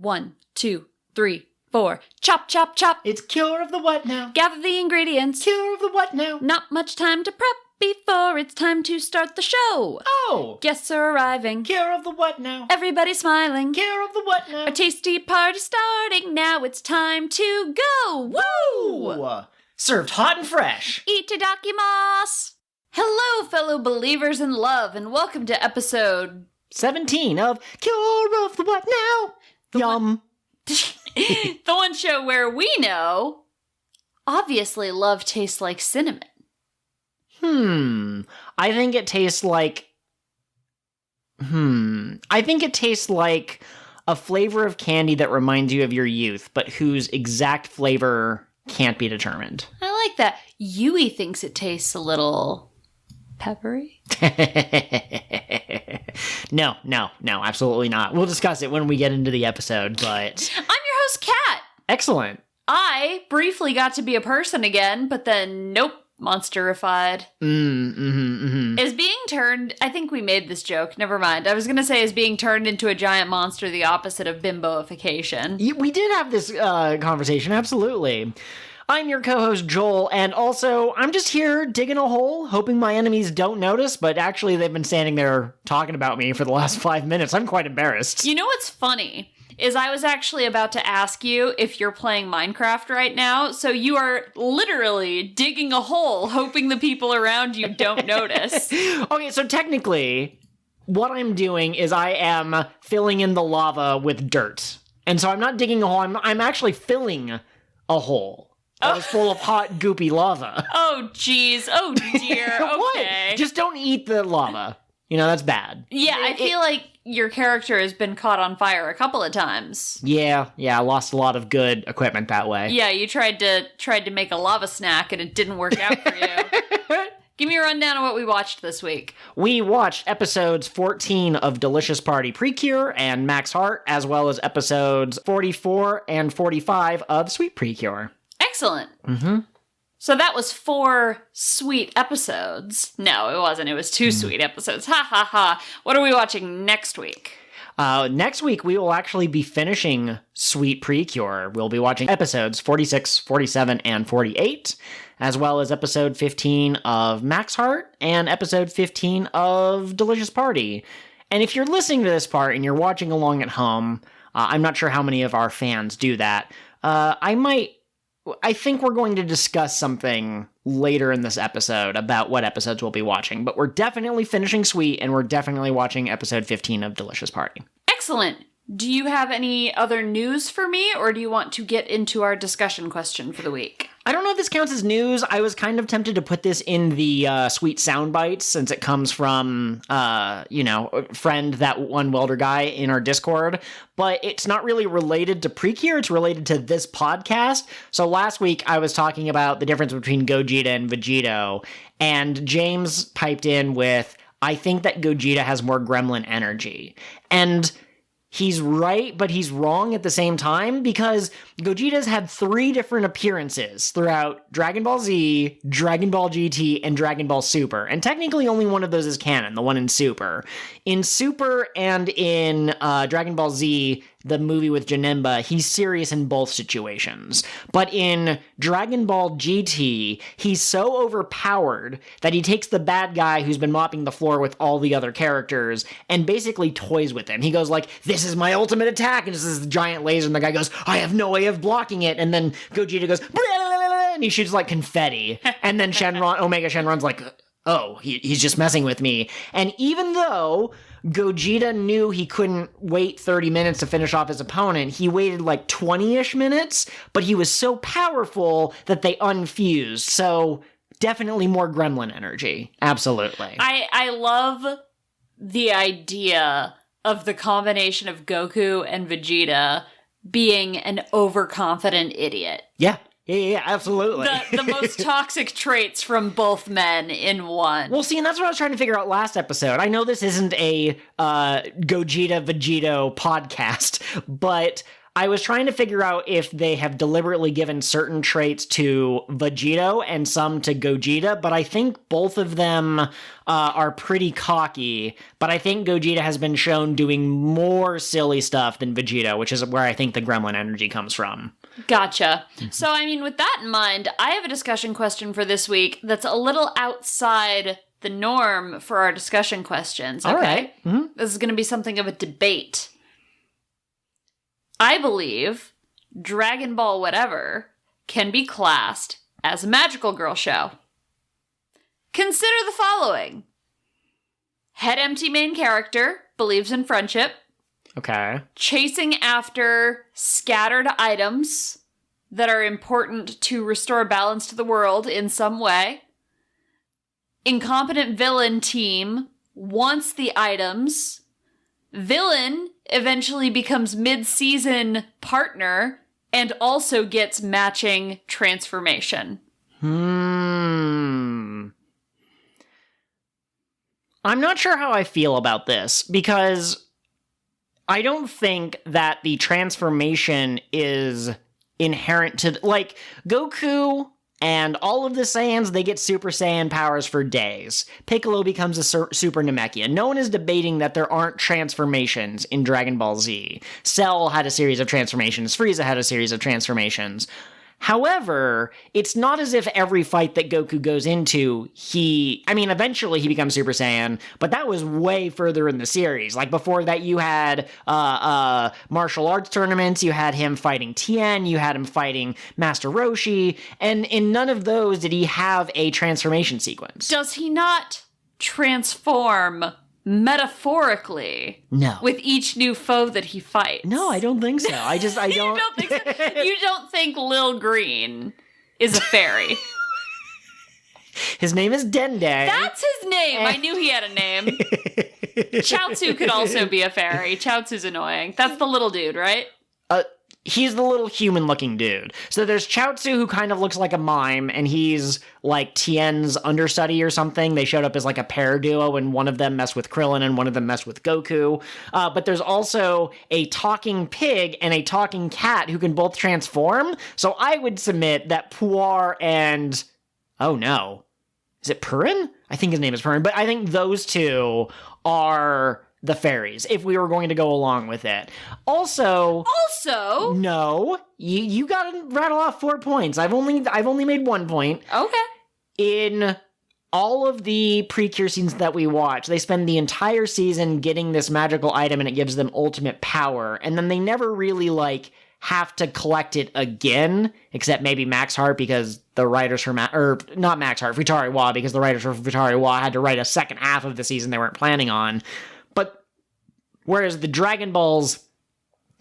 1, 2, 3, 4. Chop, chop, chop. It's cure of the what now? Gather the ingredients. Cure of the what now? Not much time to prep before it's time to start the show. Oh! Guests are arriving. Cure of the what now? Everybody's smiling. Cure of the what now? A tasty party starting. Now it's time to go. Woo! Ooh, served hot and fresh. Itadakimasu. Hello, fellow believers in love, and welcome to episode 17 of Cure of the what now? Yum. the one show where we know, obviously, love tastes like cinnamon. I think it tastes like... I think it tastes like a flavor of candy that reminds you of your youth, but whose exact flavor can't be determined. I like that. Yui thinks it tastes a little peppery. No, absolutely not. We'll discuss it when we get into the episode, but... I'm your host, Kat. Excellent. I briefly got to be a person again, but then nope. Monsterified. Is being turned... I think we made this joke. Never mind. I was going to say is being turned into a giant monster the opposite of bimboification. We did have this conversation, absolutely. I'm your co-host, Joel, and also, I'm just here digging a hole, hoping my enemies don't notice, but actually they've been standing there talking about me for the last 5 minutes. I'm quite embarrassed. You know what's funny? Is I was actually about to ask you if you're playing Minecraft right now, so you are literally digging a hole, hoping the people around you don't notice. Okay, so technically, what I'm doing is I am filling in the lava with dirt. And so I'm not digging a hole, I'm actually filling a hole that is full of hot, goopy lava. Oh, jeez. Oh, dear. Okay. Just don't eat the lava. You know, that's bad. Yeah, I feel like your character has been caught on fire a couple of times. Yeah, I lost a lot of good equipment that way. Yeah, you tried to make a lava snack and it didn't work out for you. Give me a rundown of what we watched this week. We watched episodes 14 of Delicious Party PreCure and Max Heart, as well as episodes 44 and 45 of Sweet PreCure. Excellent. So that was 4 sweet episodes. No, it wasn't. It was 2 sweet episodes. Ha ha ha. What are we watching next week? Next week, we will actually be finishing Sweet PreCure. We'll be watching episodes 46, 47, and 48, as well as episode 15 of Max Heart and episode 15 of Delicious Party. And if you're listening to this part and you're watching along at home, I'm not sure how many of our fans do that. I think we're going to discuss something later in this episode about what episodes we'll be watching, but we're definitely finishing Sweet, and we're definitely watching episode 15 of Delicious Party. Excellent. Do you have any other news for me, or do you want to get into our discussion question for the week? I don't know if this counts as news. I was kind of tempted to put this in the Sweet sound bites since it comes from, a friend, that one welder guy in our Discord, but it's not really related to PreCure. It's related to this podcast. So last week I was talking about the difference between Gogeta and Vegito, and James piped in with, I think that Gogeta has more gremlin energy. And he's right, but he's wrong at the same time, because Gogeta's had 3 different appearances throughout Dragon Ball Z, Dragon Ball GT, and Dragon Ball Super. And technically only one of those is canon, the one in Super. In Super and in Dragon Ball Z, the movie with Janemba, he's serious in both situations. But in Dragon Ball GT, he's so overpowered that he takes the bad guy who's been mopping the floor with all the other characters and basically toys with him. He goes like, this is my ultimate attack, and this is the giant laser, and the guy goes, I have no way of blocking it, and then Gogeta goes, and he shoots like confetti, and then Omega Shenron's like, oh, he's just messing with me. And even though Gogeta knew he couldn't wait 30 minutes to finish off his opponent, he waited like 20-ish minutes, but he was so powerful that they unfused. So definitely more gremlin energy. Absolutely. I love the idea of the combination of Goku and Vegeta being an overconfident idiot. Yeah, absolutely. The most toxic traits from both men in one. Well, see, and that's what I was trying to figure out last episode. I know this isn't a Gogeta Vegito podcast, but I was trying to figure out if they have deliberately given certain traits to Vegito and some to Gogeta, but I think both of them are pretty cocky. But I think Gogeta has been shown doing more silly stuff than Vegito, which is where I think the gremlin energy comes from. Gotcha. So, I mean, with that in mind, I have a discussion question for this week that's a little outside the norm for our discussion questions. Okay? All right. Mm-hmm. This is going to be something of a debate. I believe Dragon Ball whatever can be classed as a magical girl show. Consider the following. Head empty main character, believes in friendship. Okay. Chasing after scattered items that are important to restore balance to the world in some way. Incompetent villain team wants the items. Villain eventually becomes mid-season partner and also gets matching transformation. I'm not sure how I feel about this, because I don't think that the transformation is inherent to, like, Goku and all of the Saiyans, they get Super Saiyan powers for days. Piccolo becomes a Super Namekian. No one is debating that there aren't transformations in Dragon Ball Z. Cell had a series of transformations. Frieza had a series of transformations. However, it's not as if every fight that Goku goes into, eventually he becomes Super Saiyan, but that was way further in the series. Like, before that, you had martial arts tournaments, you had him fighting Tien, you had him fighting Master Roshi, and in none of those did he have a transformation sequence. Does he not transform metaphorically? No. With each new foe that he fights? No, I don't think so. I don't... You don't think so? You don't think Lil Green is a fairy? His name is Dende. That's his name! I knew he had a name. Chaozu could also be a fairy. Chaozu's annoying. That's the little dude, right? He's the little human-looking dude. So there's Chaozu, who kind of looks like a mime, and he's like Tien's understudy or something. They showed up as like a pair duo, and one of them messed with Krillin, and one of them messed with Goku. But there's also a talking pig and a talking cat who can both transform. So I would submit that Puar and... Oh no. Is it Purin? I think his name is Purin. But I think those two are the fairies, if we were going to go along with it. Also, no, you gotta rattle off 4 points. I've only made 1 point. Okay. In all of the PreCure scenes that we watch, they spend the entire season getting this magical item and it gives them ultimate power, and then they never really, like, have to collect it again, except maybe Max Heart, because the writers for not Max Heart, Futari Wa, because the writers for Futari Wa had to write a second half of the season they weren't planning on. But whereas the Dragon Balls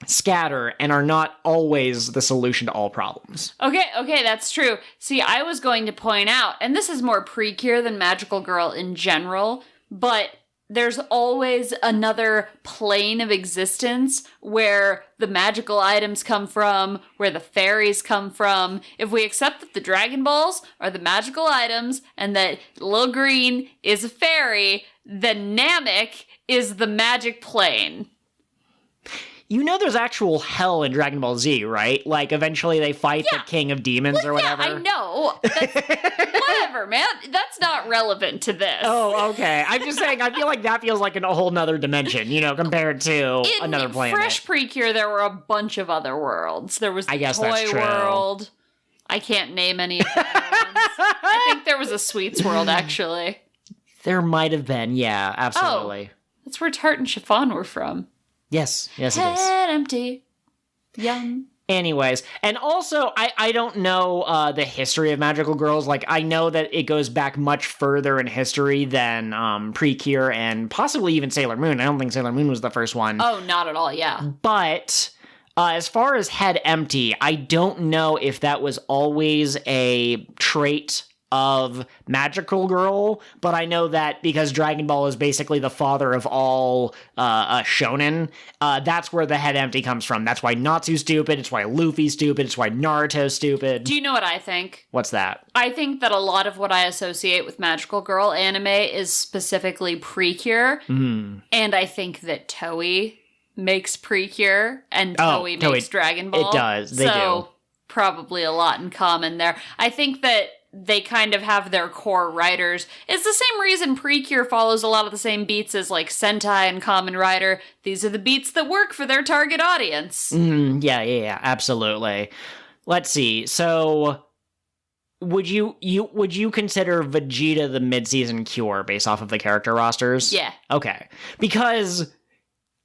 scatter and are not always the solution to all problems. Okay, that's true. See, I was going to point out, and this is more PreCure than Magical Girl in general, but there's always another plane of existence where the magical items come from, where the fairies come from. If we accept that the Dragon Balls are the magical items and that Lil Green is a fairy, then Namek is the magic plane. You know there's actual hell in Dragon Ball Z, right? Like, eventually they fight the King of Demons or whatever. Yeah, I know. Whatever, man. That's not relevant to this. Oh, okay. I'm just saying, I feel like that feels like a whole nother dimension, compared to another planet. In Fresh PreCure, there were a bunch of other worlds. There was the Toy World. I can't name any of the other ones. I think there was a Sweets World, actually. There might have been, yeah, absolutely. Oh, that's where Tart and Chiffon were from. Yes, it is. Head empty. Yum. Anyways, and also, I don't know the history of Magical Girls. Like, I know that it goes back much further in history than PreCure and possibly even Sailor Moon. I don't think Sailor Moon was the first one. Oh, not at all, yeah. But as far as Head Empty, I don't know if that was always a trait of Magical Girl, but I know that because Dragon Ball is basically the father of all shonen, that's where the head empty comes from. That's why Natsu's stupid, it's why Luffy's stupid, it's why Naruto's stupid. Do you know what I think? What's that? I think that a lot of what I associate with Magical Girl anime is specifically PreCure, and I think that Toei makes PreCure and Toei makes Dragon Ball. It does. They do. Probably a lot in common there. I think that they kind of have their core writers. It's the same reason PreCure follows a lot of the same beats as like Sentai and Kamen Rider. These are the beats that work for their target audience. Yeah, absolutely. Let's see. So, would you consider Vegeta the mid-season cure based off of the character rosters? Yeah. Okay. Because,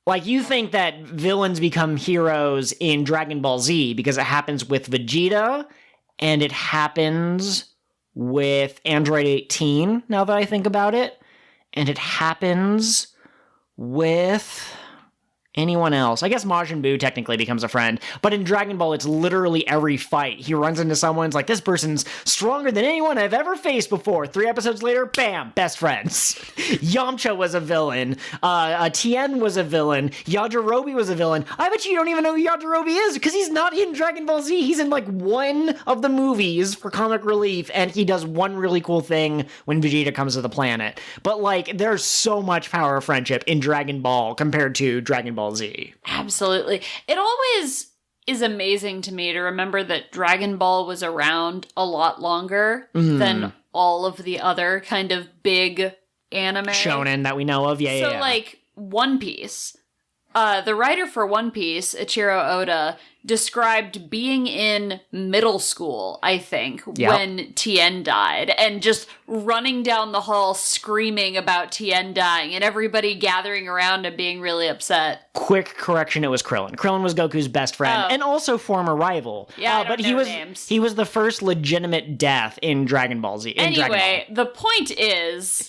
like, you think that villains become heroes in Dragon Ball Z because it happens with Vegeta, and it happens with Android 18, now that I think about it, and it happens with anyone else. I guess Majin Buu technically becomes a friend, but in Dragon Ball, it's literally every fight. He runs into someone's like, this person's stronger than anyone I've ever faced before. 3 episodes later, bam, best friends. Yamcha was a villain. Tien was a villain. Yajirobe was a villain. I bet you don't even know who Yajirobe is, because he's not in Dragon Ball Z. He's in, like, one of the movies for comic relief, and he does one really cool thing when Vegeta comes to the planet. But, like, there's so much power of friendship in Dragon Ball compared to Dragon Ball Z. Absolutely. It always is amazing to me to remember that Dragon Ball was around a lot longer than all of the other kind of big anime shonen that we know of. Yeah. Like One Piece. The writer for One Piece, Ichiro Oda, described being in middle school, I think, when Tien died, and just running down the hall screaming about Tien dying, and everybody gathering around and being really upset. Quick correction, it was Krillin. Krillin was Goku's best friend, and also former rival. Yeah, but he was names. He was the first legitimate death in Dragon Ball Z. Anyway, the point is,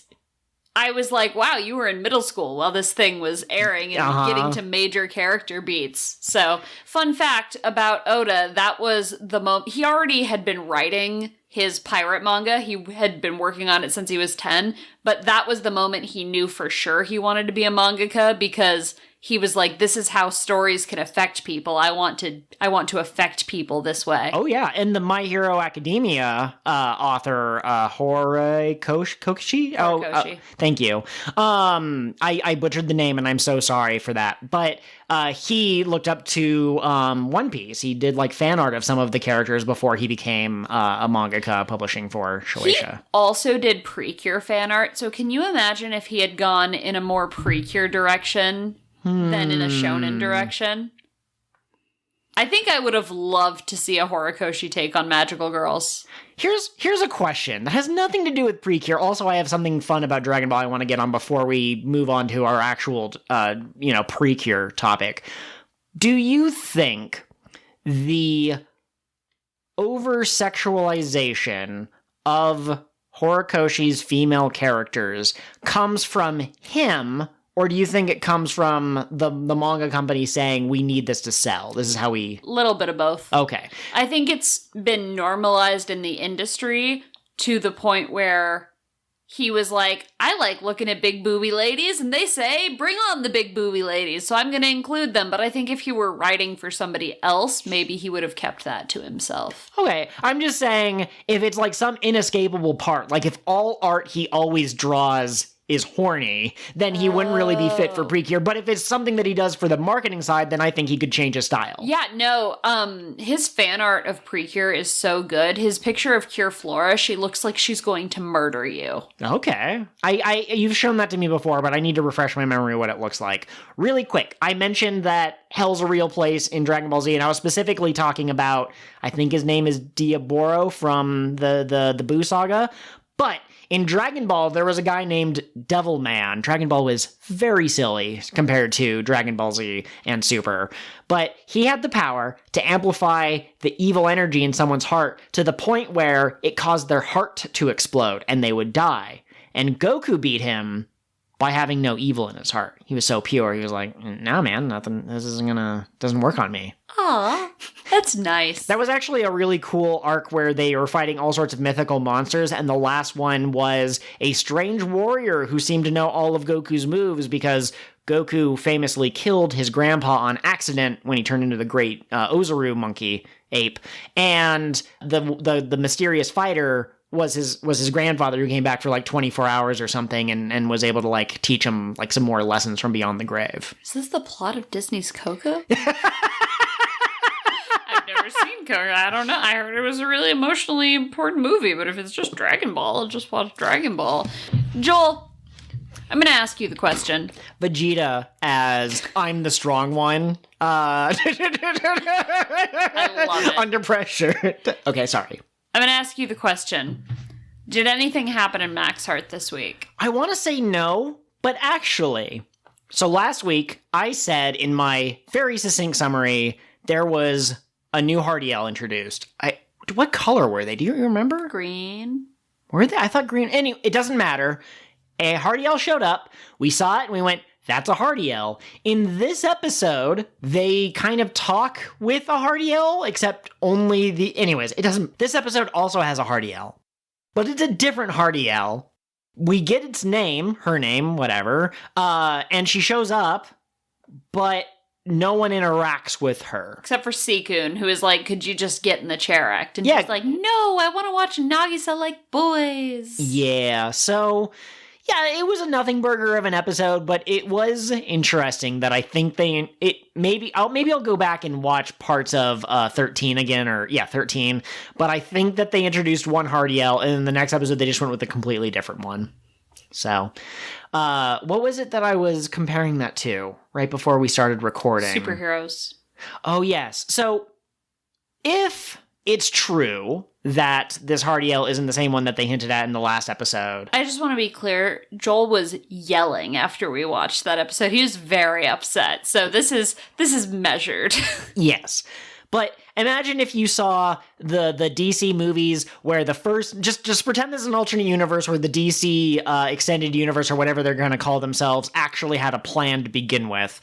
I was like, wow, you were in middle school while this thing was airing and getting to major character beats. So, fun fact about Oda, that was the moment. He already had been writing his pirate manga. He had been working on it since he was 10, but that was the moment he knew for sure he wanted to be a mangaka, because he was like, this is how stories can affect people. I want to affect people this way. Oh, yeah. And the My Hero Academia author, Horikoshi? Horikoshi. Thank you. I butchered the name, and I'm so sorry for that. But he looked up to One Piece. He did, like, fan art of some of the characters before he became a mangaka publishing for Shueisha. He also did PreCure fan art. So can you imagine if he had gone in a more PreCure direction than in a shonen direction? I think I would have loved to see a Horikoshi take on magical girls. Here's a question that has nothing to do with PreCure. Also, I have something fun about Dragon Ball I want to get on before we move on to our actual, PreCure topic. Do you think the over-sexualization of Horikoshi's female characters comes from him, or do you think it comes from the manga company saying, we need this to sell? This is how we... Little bit of both. Okay. I think it's been normalized in the industry to the point where he was like, I like looking at big booby ladies, and they say, bring on the big booby ladies, so I'm going to include them. But I think if he were writing for somebody else, maybe he would have kept that to himself. Okay, I'm just saying, if it's like some inescapable part, like if all art he always draws is horny, then he wouldn't really be fit for PreCure. But if it's something that he does for the marketing side, then I think he could change his style. Yeah, no, his fan art of PreCure is so good. His picture of Cure Flora, she looks like she's going to murder you. Okay. You've shown that to me before, but I need to refresh my memory of what it looks like. Really quick, I mentioned that Hell's a real place in Dragon Ball Z, and I was specifically talking about, I think his name is Diaboro from the Buu saga, but in Dragon Ball, there was a guy named Devilman. Dragon Ball was very silly compared to Dragon Ball Z and Super. But he had the power to amplify the evil energy in someone's heart to the point where it caused their heart to explode and they would die. And Goku beat him by having no evil in his heart. He was so pure. He was like, nah, man, nothing. This doesn't work on me. Aw, that's nice. That was actually a really cool arc where they were fighting all sorts of mythical monsters, and the last one was a strange warrior who seemed to know all of Goku's moves because Goku famously killed his grandpa on accident when he turned into the great Ozaru monkey ape, and the mysterious fighter was his grandfather who came back for like 24 hours or something and was able to like teach him like some more lessons from beyond the grave. Is this the plot of Disney's Coco? I've never seen Coco. I don't know. I heard it was a really emotionally important movie, but if it's just Dragon Ball, I'll just watch Dragon Ball. Joel, I'm going to ask you the question. Vegeta as I'm the strong one. I love it. Under pressure. Okay, sorry. I'm going to ask you the question. Did anything happen in Max Heart this week? I want to say no, but actually. So last week, I said in my very succinct summary, there was a new Heartiel introduced. What color were they? Do you remember? Green. Were they? I thought green. Anyway, it doesn't matter. A Heartiel showed up. We saw it and we went, that's a Heartiel. In this episode, they kind of talk with a Heartiel, except only anyways, it doesn't, this episode also has a Heartiel. But it's a different Heartiel. We get its name, her name, whatever, and she shows up, but no one interacts with her. Except for Seikun, who is like, could you just get in the chair act? And yeah. she's like, no, I want to watch Nagisa like boys. Yeah, so... yeah, it was a nothing burger of an episode, but it was interesting that I think maybe I'll go back and watch parts of 13 again, 13. But I think that they introduced one Heartiel, and in the next episode they just went with a completely different one. So, what was it that I was comparing that to right before we started recording? Superheroes. Oh yes. So, if it's true that this Heartiel isn't the same one that they hinted at in the last episode. I just want to be clear. Joel was yelling after we watched that episode. He was very upset. So this is measured. Yes. But imagine if you saw the DC movies where the first... Just pretend there's an alternate universe where the DC extended universe or whatever they're going to call themselves actually had a plan to begin with.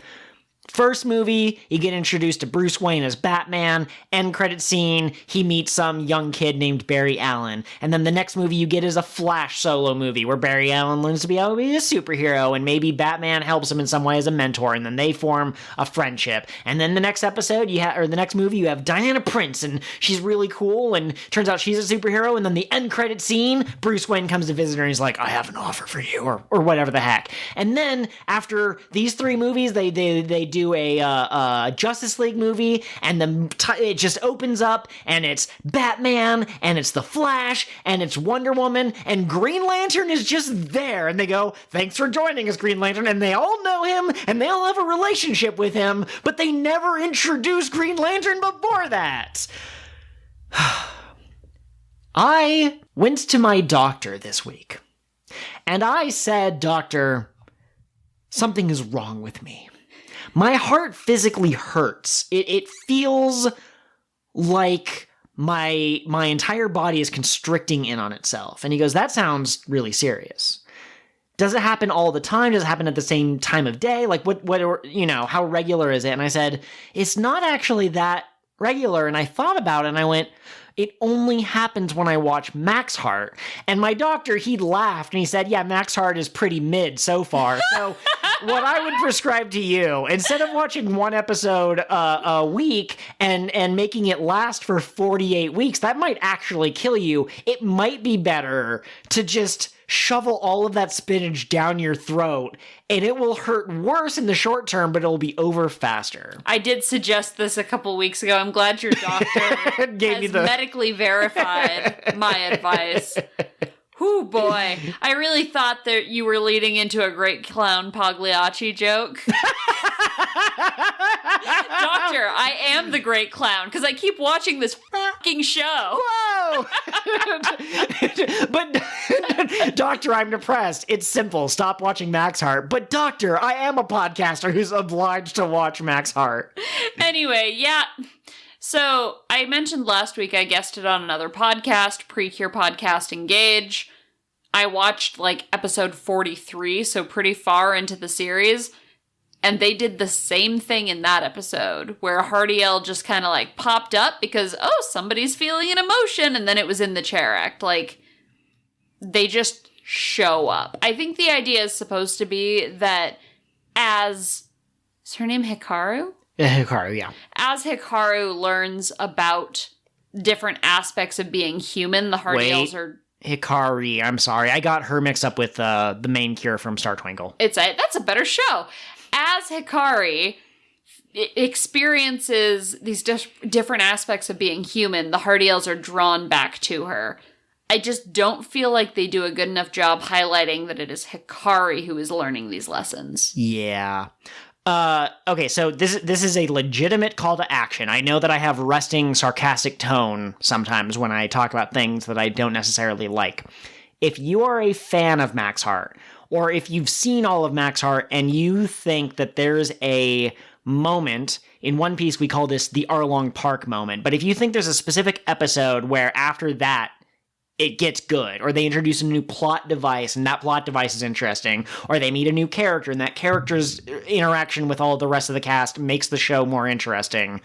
First movie, you get introduced to Bruce Wayne as Batman. End credit scene, he meets some young kid named Barry Allen. And then the next movie you get is a Flash solo movie where Barry Allen learns to be a superhero and maybe Batman helps him in some way as a mentor and then they form a friendship. And then the next episode, the next movie, you have Diana Prince and she's really cool and turns out she's a superhero. And then the end credit scene, Bruce Wayne comes to visit her and he's like, I have an offer for you or whatever the heck. And then after these three movies, they do a Justice League movie, and it just opens up, and it's Batman, and it's the Flash, and it's Wonder Woman, and Green Lantern is just there, and they go, thanks for joining us, Green Lantern, and they all know him, and they all have a relationship with him, but they never introduced Green Lantern before that. I went to my doctor this week, and I said, Doctor, something is wrong with me. My heart physically hurts. It feels like my entire body is constricting in on itself. And he goes, that sounds really serious. Does it happen all the time? Does it happen at the same time of day? Like what how regular is it? And I said, it's not actually that regular. And I thought about it and I went, it only happens when I watch Max Heart. And my doctor, he laughed and he said, yeah, Max Heart is pretty mid so far. So what I would prescribe to you, instead of watching one episode a week and making it last for 48 weeks, that might actually kill you. It might be better to just shovel all of that spinach down your throat, and it will hurt worse in the short term, but it'll be over faster. I did suggest this a couple weeks ago. I'm glad your doctor has medically verified my advice. Whoo, boy. I really thought that you were leading into a great clown Pagliacci joke. Doctor, I am the great clown because I keep watching this fucking show. Whoa! But, Doctor, I'm depressed. It's simple. Stop watching Max Heart. But, Doctor, I am a podcaster who's obliged to watch Max Heart. Anyway, yeah. So, I mentioned last week I guested on another podcast, PreCure Podcast Engage. I watched, episode 43, so pretty far into the series. And they did the same thing in that episode, where Heartiel just kind of, popped up because, somebody's feeling an emotion, and then it was in the chair act. They just show up. I think the idea is supposed to be that is her name Hikaru? Hikaru, yeah. As Hikaru learns about different aspects of being human, the Heartiels are... Hikari. I'm sorry. I got her mixed up with the main cure from Star Twinkle. That's a better show. As Hikari experiences these different aspects of being human, the Heartiels are drawn back to her. I just don't feel like they do a good enough job highlighting that it is Hikari who is learning these lessons. Yeah. Okay, so this is a legitimate call to action. I know that I have resting, sarcastic tone sometimes when I talk about things that I don't necessarily like. If you are a fan of Max Heart, or if you've seen all of Max Heart and you think that there's a moment, in One Piece we call this the Arlong Park moment, but if you think there's a specific episode where after that it gets good, or they introduce a new plot device and that plot device is interesting, or they meet a new character and that character's interaction with all the rest of the cast makes the show more interesting,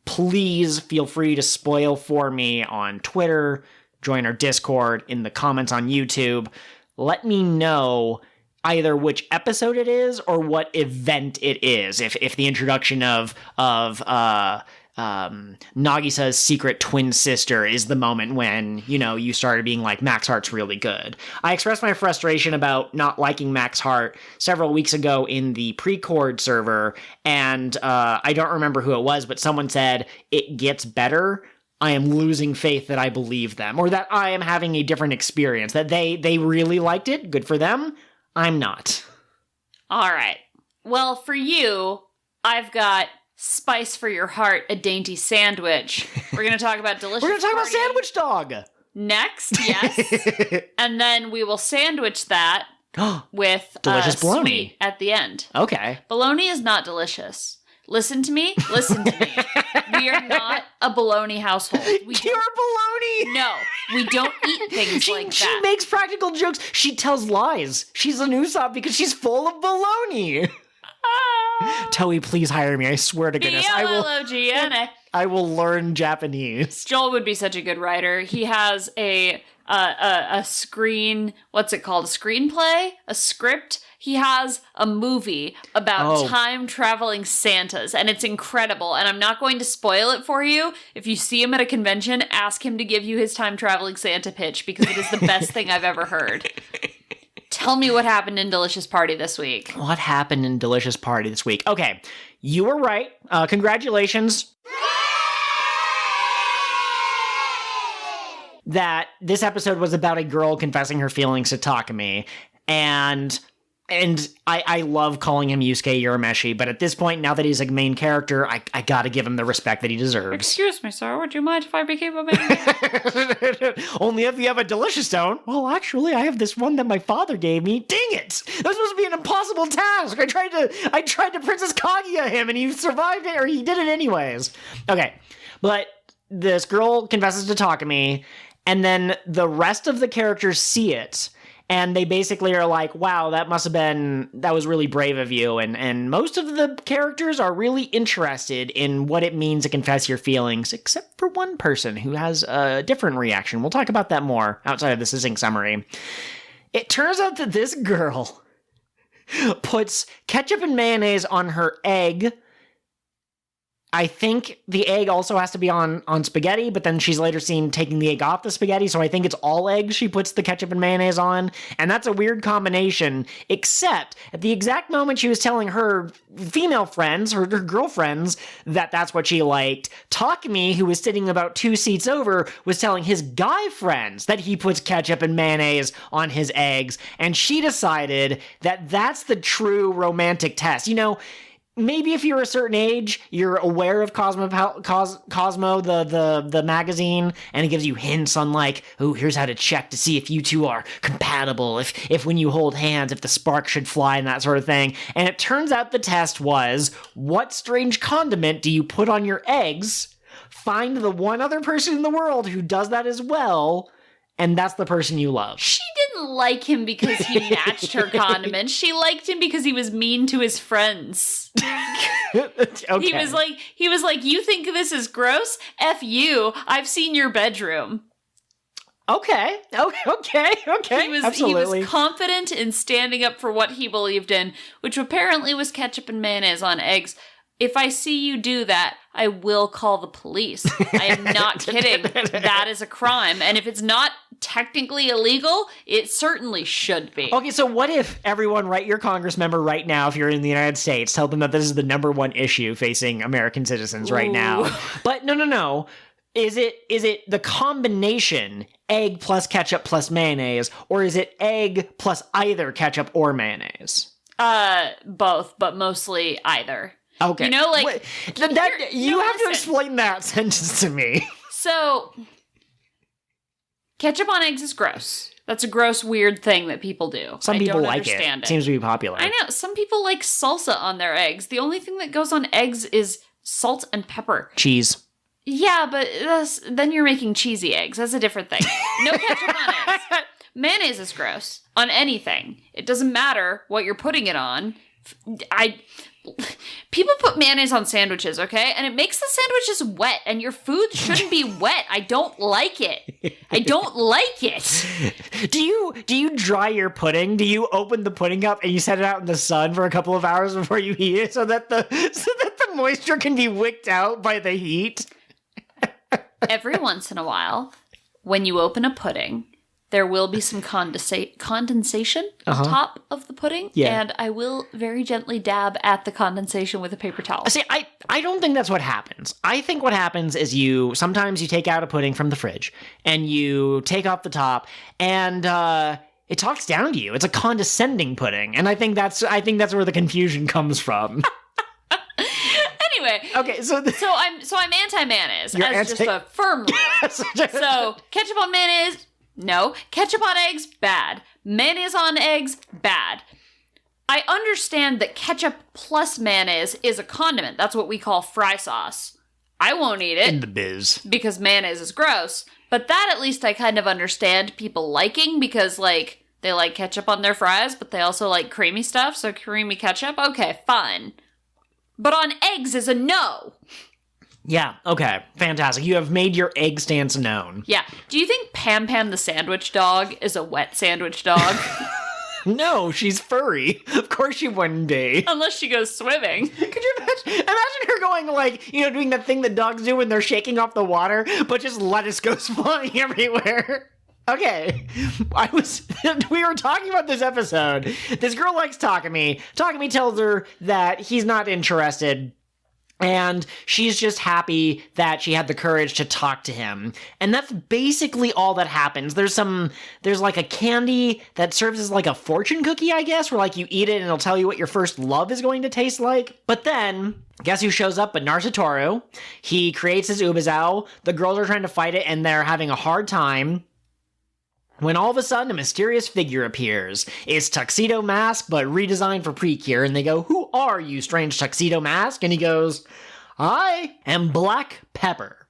please feel free to spoil for me on Twitter, join our Discord, in the comments on YouTube. Let me know either which episode it is or what event it is. If the introduction of Nagisa's secret twin sister is the moment when, you started being like, Max Heart's really good. I expressed my frustration about not liking Max Heart several weeks ago in the PreCure server, and I don't remember who it was, but someone said, it gets better. I am losing faith that I believe them, or that I am having a different experience, that they really liked it. Good for them. I'm not. All right. Well, for you, I've got Spice for Your Heart, a dainty sandwich. We're going to talk about delicious. We're going to talk about Sandwich Dog. Next, yes. And then we will sandwich that with delicious bologna sweet at the end. Okay. Bologna is not delicious. Listen to me. We are not a bologna household. Pure bologna! No, we don't eat things like that. She makes practical jokes. She tells lies. She's an Usopp because she's full of bologna. Toei, please hire me. I swear to goodness. B-O-L-O-G-N-A. I will learn Japanese. Joel would be such a good writer. He has a screen, what's it called? A screenplay? A script? He has a movie about time-traveling Santas, and it's incredible, and I'm not going to spoil it for you. If you see him at a convention, ask him to give you his time-traveling Santa pitch, because it is the best thing I've ever heard. Tell me what happened in Delicious Party this week. What happened in Delicious Party this week? Okay, you were right. Congratulations. That this episode was about a girl confessing her feelings to Takumi, and I love calling him Yusuke Urameshi, but at this point, now that he's a main character, I gotta give him the respect that he deserves. Excuse me, sir, would you mind if I became a main character? Only if you have a delicious stone. Well, actually, I have this one that my father gave me. Dang it! That was supposed to be an impossible task! I tried to Princess Kaguya him, and he survived it, or he did it anyways. Okay, but this girl confesses to Takumi, and then the rest of the characters see it, and they basically are like, wow, that was really brave of you. And most of the characters are really interested in what it means to confess your feelings, except for one person who has a different reaction. We'll talk about that more outside of the succinct summary. It turns out that this girl puts ketchup and mayonnaise on her egg. I think the egg also has to be on spaghetti, but then she's later seen taking the egg off the spaghetti, so I think it's all eggs she puts the ketchup and mayonnaise on, and that's a weird combination, except at the exact moment she was telling her female friends, her girlfriends, that that's what she liked, Takumi, who was sitting about 2 seats over, was telling his guy friends that he puts ketchup and mayonnaise on his eggs, and she decided that that's the true romantic test. Maybe if you're a certain age, you're aware of Cosmo, the magazine, and it gives you hints on like, oh, here's how to check to see if you two are compatible, if when you hold hands, if the spark should fly and that sort of thing. And it turns out the test was, what strange condiment do you put on your eggs? Find the one other person in the world who does that as well, and that's the person you love. She didn't like him because he matched her condiments. She liked him because he was mean to his friends. Okay. He was like, you think this is gross? F you. I've seen your bedroom. Okay. He was confident in standing up for what he believed in, which apparently was ketchup and mayonnaise on eggs. If I see you do that, I will call the police. I am not kidding. That is a crime. And if it's not technically illegal, it certainly should be. Okay, so what if everyone write your congress member right now, if you're in the United States, tell them that this is the number one issue facing American citizens right now. But no. Is it the combination egg plus ketchup plus mayonnaise, or is it egg plus either ketchup or mayonnaise? Both, but mostly either. Okay. You know, like... Wait, you have to explain that sentence to me. So, ketchup on eggs is gross. That's a gross, weird thing that people do. Some people like it. Seems to be popular. I know. Some people like salsa on their eggs. The only thing that goes on eggs is salt and pepper. Cheese. Yeah, but then you're making cheesy eggs. That's a different thing. No ketchup on eggs. Mayonnaise is gross on anything. It doesn't matter what you're putting it on. People put mayonnaise on sandwiches, okay? And it makes the sandwiches wet, and your food shouldn't be wet. I don't like it. I don't like it. Do you dry your pudding? Do you open the pudding up and you set it out in the sun for a couple of hours before you eat it so that the moisture can be wicked out by the heat? Every once in a while, when you open a pudding, there will be some condensation on top of the pudding, and I will very gently dab at the condensation with a paper towel. See, I don't think that's what happens. I think what happens is sometimes you take out a pudding from the fridge, and you take off the top, and it talks down to you. It's a condescending pudding, and I think that's where the confusion comes from. Anyway, okay, so I'm anti-mayonnaise as just a firm rule. Yes. So ketchup on mayonnaise, no. Ketchup on eggs, bad. Mayonnaise on eggs, bad. I understand that ketchup plus mayonnaise is a condiment. That's what we call fry sauce. I won't eat it. In the biz. Because mayonnaise is gross. But that at least I kind of understand people liking because, like, they like ketchup on their fries, but they also like creamy stuff, so creamy ketchup. Okay, fine. But on eggs is a no. Yeah, okay. Fantastic. You have made your egg stance known. Yeah. Do you think Pam Pam the sandwich dog is a wet sandwich dog? No, she's furry. Of course she wouldn't be. Unless she goes swimming. Could you imagine her going like, doing that thing that dogs do when they're shaking off the water, but just lettuce goes flying everywhere? Okay, we were talking about this episode. This girl likes Takumi. Takumi tells her that he's not interested, and she's just happy that she had the courage to talk to him. And that's basically all that happens. There's like a candy that serves as like a fortune cookie, I guess, where like you eat it and it'll tell you what your first love is going to taste like. But then, guess who shows up but Narsatoru? He creates his Ubazao. The girls are trying to fight it and they're having a hard time. When all of a sudden a mysterious figure appears. It's Tuxedo Mask, but redesigned for PreCure, and they go, "Who are you, strange Tuxedo Mask?" And he goes, "I am Black Pepper."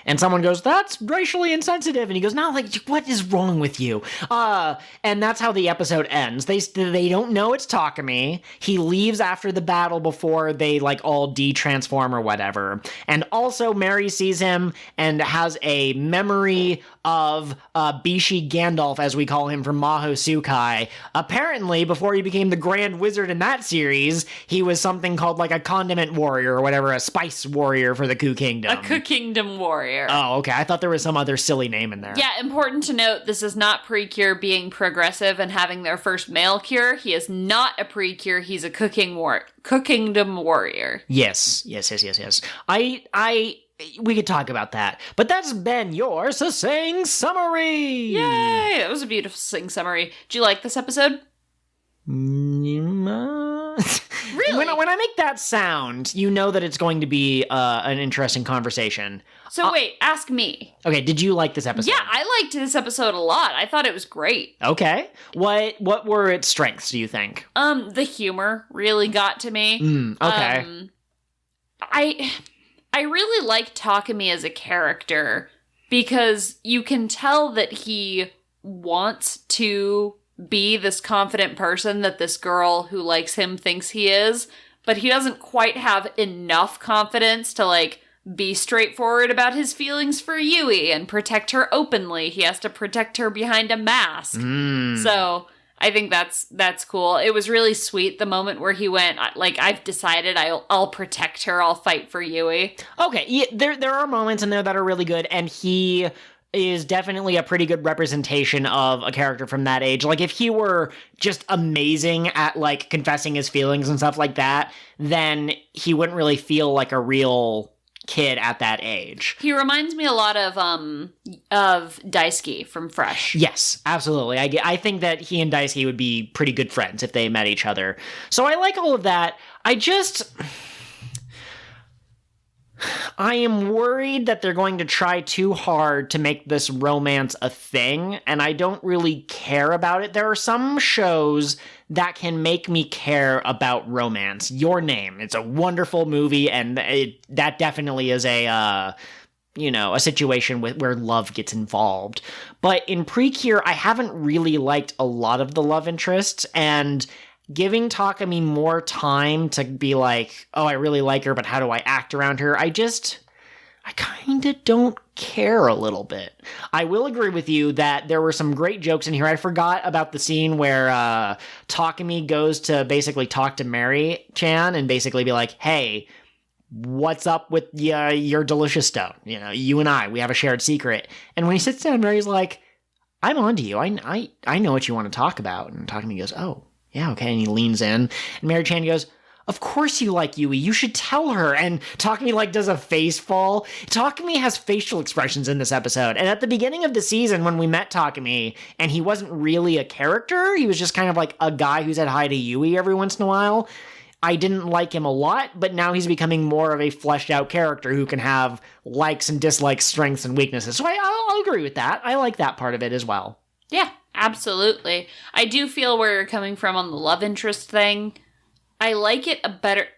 And someone goes, "That's racially insensitive." And he goes, "No, like, what is wrong with you?" And that's how the episode ends. They don't know it's Takumi. He leaves after the battle before they, like, all de-transform or whatever. And also Mary sees him and has a memory of Bishi Gandalf, as we call him, from Maho Tsukai. Apparently, before he became the Grand Wizard in that series, he was something called, like, a condiment warrior or whatever, a spice warrior for the CooKingdom. A CooKingdom warrior. Oh, okay. I thought there was some other silly name in there. Yeah, important to note, this is not PreCure being progressive and having their first male cure. He is not a PreCure. He's a CooKingdom warrior. Yes. We could talk about that. But that's been your succinct summary. Yay! That was a beautiful succinct summary. Do you like this episode? Really? When I make that sound, you know that it's going to be an interesting conversation. So wait, ask me. Okay, did you like this episode? Yeah, I liked this episode a lot. I thought it was great. Okay. What were its strengths, do you think? The humor really got to me. Okay. I really like Takumi as a character because you can tell that he wants to be this confident person that this girl who likes him thinks he is, but he doesn't quite have enough confidence to, like, be straightforward about his feelings for Yui and protect her openly. He has to protect her behind a mask. So I think that's cool. It was really sweet the moment where he went, like, I've decided I'll protect her. I'll fight for Yui. Okay, yeah, there are moments in there that are really good, and he is definitely a pretty good representation of a character from that age. Like, if he were just amazing at, like, confessing his feelings and stuff like that, then he wouldn't really feel like a real kid at that age. He reminds me a lot of Daisuke from Fresh. Yes, absolutely. I think that he and Daisuke would be pretty good friends if they met each other. So I like all of that. I am worried that they're going to try too hard to make this romance a thing, and I don't really care about it. There are some shows that can make me care about romance. Your Name. It's a wonderful movie, and that definitely is a situation where love gets involved. But in PreCure, I haven't really liked a lot of the love interests, and giving Takemi more time to be like, oh, I really like her, but how do I act around her? I kind of don't care a little bit. I will agree with you that there were some great jokes in here. I forgot about the scene where Takemi goes to basically talk to Mary-chan and basically be like, hey, what's up with your delicious stone? You know, you and I, we have a shared secret. And when he sits down, Mary's like, I'm onto you. I know what you want to talk about. And Takemi goes, oh, yeah, okay. And he leans in, and Mary-chan goes, of course you like Yui. You should tell her. And Takemi, like, does a face fall. Takemi has facial expressions in this episode. And at the beginning of the season, when we met Takemi, and he wasn't really a character, he was just kind of like a guy who said hi to Yui every once in a while, I didn't like him a lot, but now he's becoming more of a fleshed out character who can have likes and dislikes, strengths and weaknesses. So I'll agree with that. I like that part of it as well. Yeah, absolutely. I do feel where you're coming from on the love interest thing. I like it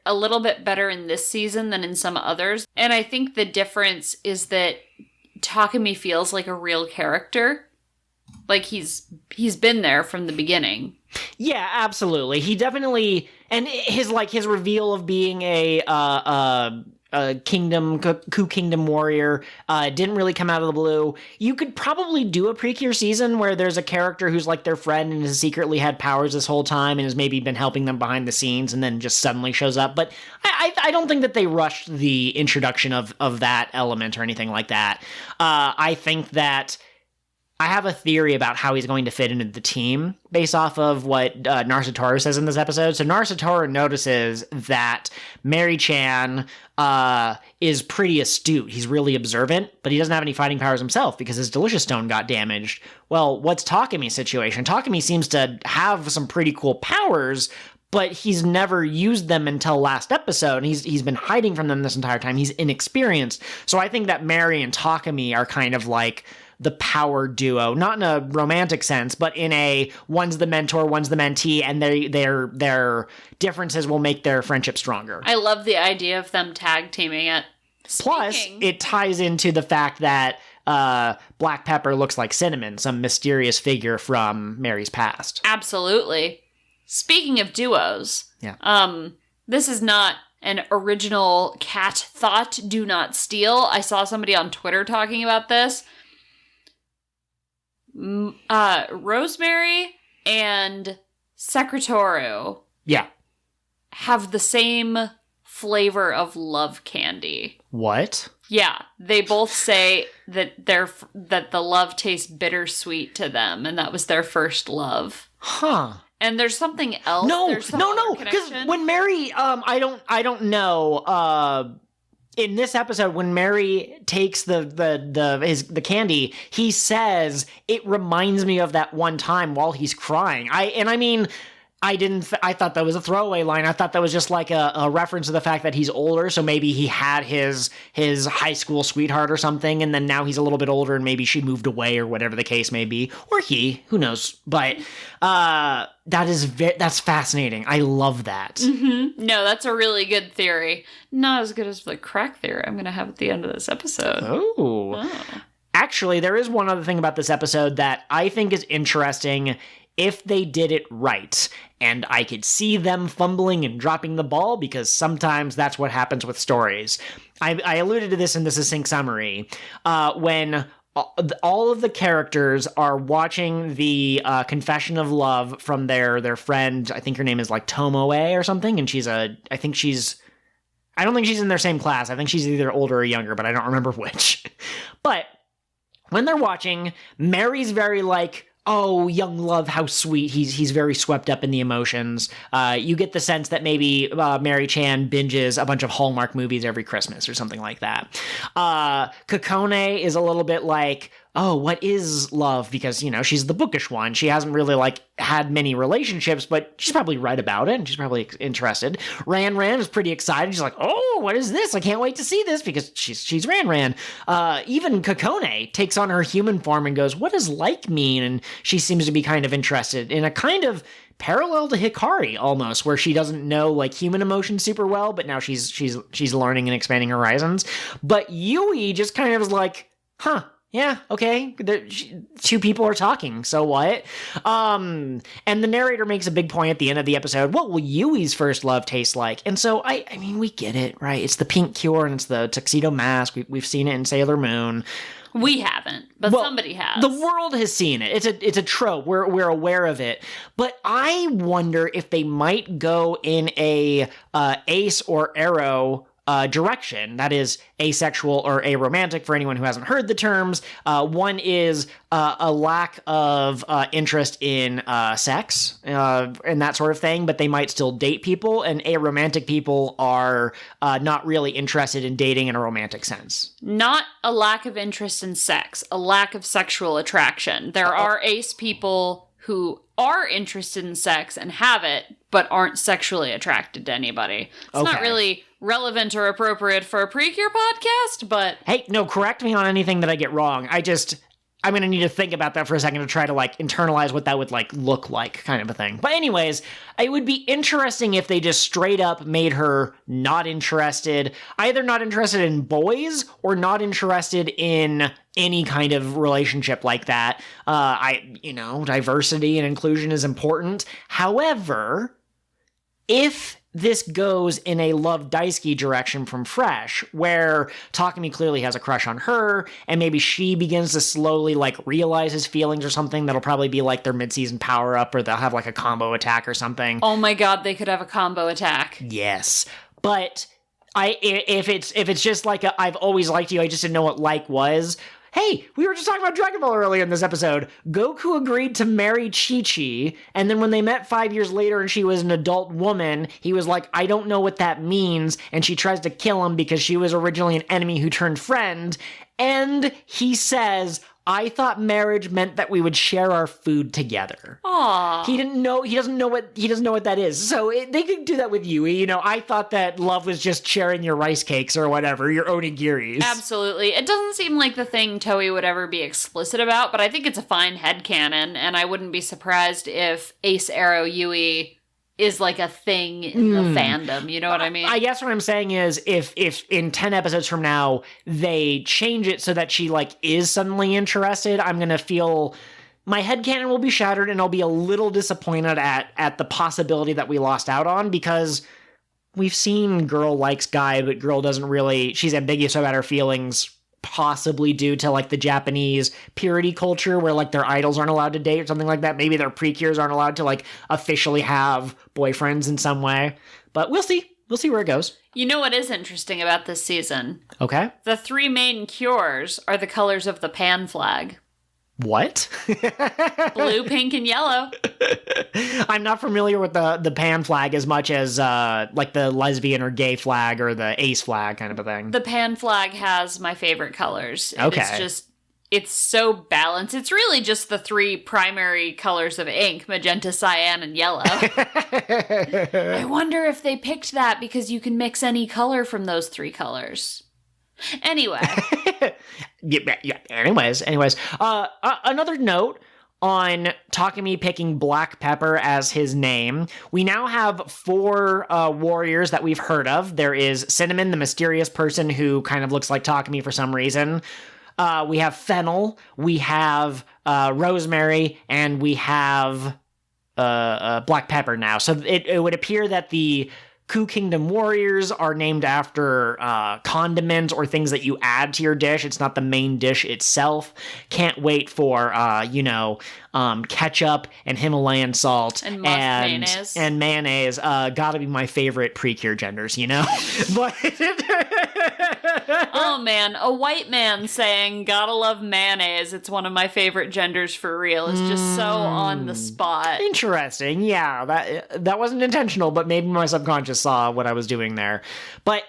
a little bit better in this season than in some others. And I think the difference is that Takemi feels like a real character. Like he's been there from the beginning. Yeah, absolutely. He definitely, and his reveal of being a CooKingdom warrior didn't really come out of the blue. You could probably do a PreCure season where there's a character who's like their friend and has secretly had powers this whole time and has maybe been helping them behind the scenes and then just suddenly shows up. But I don't think that they rushed the introduction of that element or anything like that. I think that I have a theory about how he's going to fit into the team based off of what Narsatoru says in this episode. So Narsatoru notices that Mary-chan is pretty astute. He's really observant, but he doesn't have any fighting powers himself because his Delicious Stone got damaged. Well, what's Takemi's situation? Takemi seems to have some pretty cool powers, but he's never used them until last episode. He's been hiding from them this entire time. He's inexperienced. So I think that Mary and Takemi are kind of like the power duo, not in a romantic sense, but in a one's the mentor, one's the mentee, and their differences will make their friendship stronger. I love the idea of them tag teaming it. Plus, it ties into the fact that Black Pepper looks like Cinnamon, some mysterious figure from Mary's past. Absolutely. Speaking of duos, yeah. This is not an original cat thought, do not steal. I saw somebody on Twitter talking about this. Rosemary and Secretario have the same flavor of love candy. What? Yeah, they both say that the love tastes bittersweet to them, and that was their first love. Huh. And there's something else. No, because when Mary, I don't know. In this episode, when Mary takes the candy, he says it reminds me of that one time while he's crying. I thought that was a throwaway line. I thought that was just like a reference to the fact that he's older, so maybe he had his high school sweetheart or something, and then now he's a little bit older and maybe she moved away or whatever the case may be. Or who knows. But that's fascinating. I love that. Mm-hmm. No, that's a really good theory. Not as good as the crack theory I'm going to have at the end of this episode. Oh. Actually, there is one other thing about this episode that I think is interesting if they did it right. And I could see them fumbling and dropping the ball because sometimes that's what happens with stories. I alluded to this in the succinct summary. When all of the characters are watching the confession of love from their friend, I think her name is like Tomoe or something, and I don't think she's in their same class. I think she's either older or younger, but I don't remember which. But when they're watching, Mary's very like, oh, young love, how sweet. He's very swept up in the emotions. You get the sense that maybe Mary Chan binges a bunch of Hallmark movies every Christmas or something like that. Kokone is a little bit like, oh, what is love? Because, you know, she's the bookish one. She hasn't really, like, had many relationships, but she's probably read about it, and she's probably interested. Ran is pretty excited. She's like, oh, what is this? I can't wait to see this, because she's Ran. Even Kokone takes on her human form and goes, what does like mean? And she seems to be kind of interested in a kind of parallel to Hikari, almost, where she doesn't know, like, human emotions super well, but now she's learning and expanding horizons. But Yui just kind of is like, huh, yeah, okay, two people are talking, so what? And the narrator makes a big point at the end of the episode, what will Yui's first love taste like? And so, I mean, we get it, right? It's the pink cure and it's the tuxedo mask. We've seen it in Sailor Moon. We haven't, but somebody has. The world has seen it. It's a trope. We're aware of it. But I wonder if they might go in a ace or arrow direction, that is asexual or aromantic for anyone who hasn't heard the terms. One is a lack of interest in sex and that sort of thing, but they might still date people, and aromantic people are not really interested in dating in a romantic sense. Not a lack of interest in sex, a lack of sexual attraction. There are ace people who are interested in sex and have it, but aren't sexually attracted to anybody. It's not really relevant or appropriate for a PreCure podcast, but... Hey, no, correct me on anything that I get wrong. I'm going to need to think about that for a second to try to, like, internalize what that would, like, look like, kind of a thing. But anyways, it would be interesting if they just straight up made her not interested, either not interested in boys or not interested in any kind of relationship like that. Diversity and inclusion is important. However, if this goes in a Love Daisuke direction from Fresh, where Takumi clearly has a crush on her, and maybe she begins to slowly, like, realize his feelings or something. That'll probably be, like, their mid-season power-up, or they'll have, like, a combo attack or something. Oh my god, they could have a combo attack. Yes. But if it's just like I've always liked you, I just didn't know what like was... Hey, we were just talking about Dragon Ball earlier in this episode. Goku agreed to marry Chi-Chi, and then when they met 5 years later and she was an adult woman, he was like, I don't know what that means, and she tries to kill him because she was originally an enemy who turned friend, and he says, I thought marriage meant that we would share our food together. Aww. He doesn't know what that is. So they could do that with Yui. You know, I thought that love was just sharing your rice cakes or whatever, your onigiris. Absolutely. It doesn't seem like the thing Toei would ever be explicit about, but I think it's a fine headcanon, and I wouldn't be surprised if Ace Arrow Yui is like a thing in the fandom, you know what I mean? I guess what I'm saying is if in 10 episodes from now they change it so that she like is suddenly interested, I'm going to feel my headcanon will be shattered, and I'll be a little disappointed at the possibility that we lost out on, because we've seen girl likes guy, but girl doesn't really, she's ambiguous about her feelings, possibly due to like the Japanese purity culture where like their idols aren't allowed to date or something like that. Maybe their PreCures aren't allowed to like officially have boyfriends in some way, but we'll see where it goes. You know what is interesting about this season? Okay. The three main cures are the colors of the Pan flag. What? Blue, pink, and yellow. I'm not familiar with the Pan flag as much as like the lesbian or gay flag or the ace flag kind of a thing. The Pan flag has my favorite colors. Okay. It's so balanced. It's really just the three primary colors of ink, magenta, cyan, and yellow. I wonder if they picked that because you can mix any color from those three colors. Anyway. Yeah. Anyways. Another note on Takumi picking Black Pepper as his name. We now have 4 warriors that we've heard of. There is Cinnamon, the mysterious person who kind of looks like Takumi for some reason. We have Fennel. We have Rosemary, and we have Black Pepper now. So it would appear that the CooKingdom warriors are named after condiments or things that you add to your dish. It's not the main dish itself. Can't wait for, ketchup and Himalayan salt and mayonnaise. And mayonnaise gotta be my favorite PreCure genders, you know? But oh man, a white man saying gotta love mayonnaise, it's one of my favorite genders for real, is just so on the spot. Interesting. Yeah, that wasn't intentional, but maybe my subconscious saw what I was doing there. But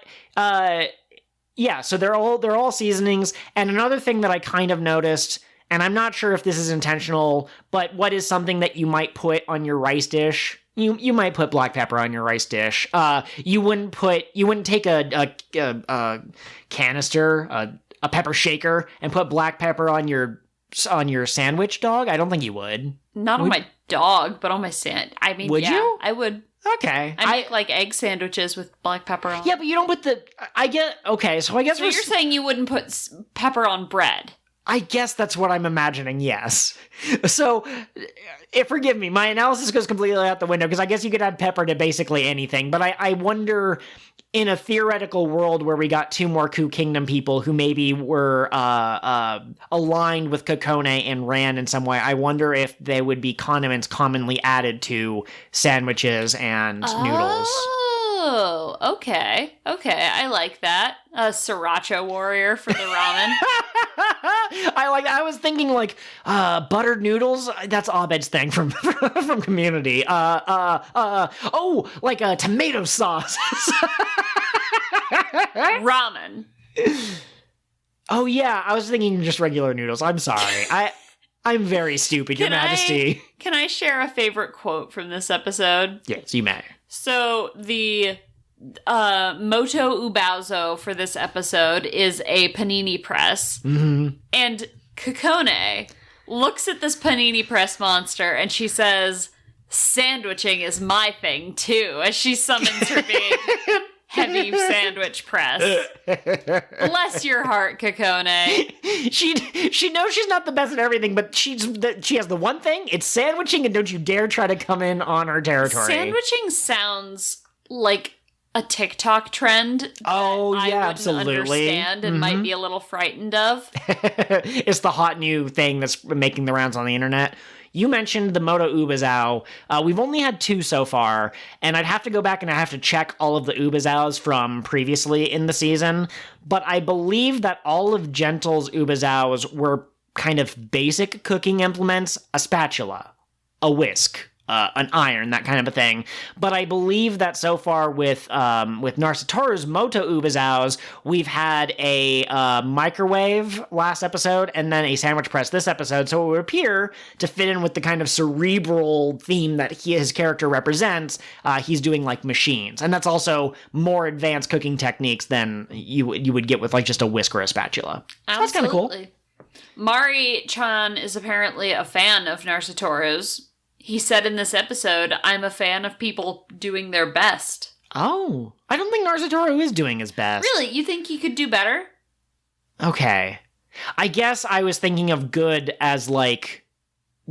yeah, so they're all seasonings. And another thing that I kind of noticed, and I'm not sure if this is intentional, but what is something that you might put on your rice dish? You might put black pepper on your rice dish. You wouldn't take a canister, a pepper shaker, and put black pepper on your sandwich, dog. I don't think you would. Not on my dog, but on my I mean, would you? I would. Okay. I make like egg sandwiches with black pepper on. Yeah, but you don't put okay, so I guess so you're saying you wouldn't put pepper on bread. I guess that's what I'm imagining, yes. So, forgive me, my analysis goes completely out the window, because I guess you could add pepper to basically anything, but I wonder, in a theoretical world where we got 2 more CooKingdom people who maybe were aligned with Kokone and ran in some way, I wonder if they would be condiments commonly added to sandwiches and noodles. Oh, okay. I like that. A sriracha warrior for the ramen. I was thinking like buttered noodles. That's Abed's thing from Community. Like a tomato sauce. Ramen. Oh yeah, I was thinking just regular noodles. I'm sorry. I'm very stupid, Your Majesty. Can I share a favorite quote from this episode? Yes, you may. So the Moto Ubazo for this episode is a panini press. Mm-hmm. And Kokone looks at this panini press monster and she says, "Sandwiching is my thing too," as she summons her big heavy sandwich press. Bless your heart, Kokone. She knows she's not the best at everything, but she has the one thing, it's sandwiching, and don't you dare try to come in on her territory. Sandwiching sounds like a TikTok trend. Oh, yeah, I wouldn't absolutely. Understand and might be a little frightened of. It's the hot new thing that's making the rounds on the internet. You mentioned the Moto Ubazao. We've only had 2 so far, and I'd have to go back and I have to check all of the Ubazaos from previously in the season, but I believe that all of Gentle's Ubazaos were kind of basic cooking implements, a spatula, a whisk, an iron, that kind of a thing. But I believe that so far with Narsatoru's Moto Ubazaos, we've had a microwave last episode and then a sandwich press this episode, so it would appear to fit in with the kind of cerebral theme that his character represents. He's doing like machines, and that's also more advanced cooking techniques than you would get with like just a whisk or a spatula. So that's kind of cool. Mari-chan is apparently a fan of Narsatoru's. He said in this episode, "I'm a fan of people doing their best." Oh, I don't think Narsatoru is doing his best. Really? You think he could do better? Okay. I guess I was thinking of good as like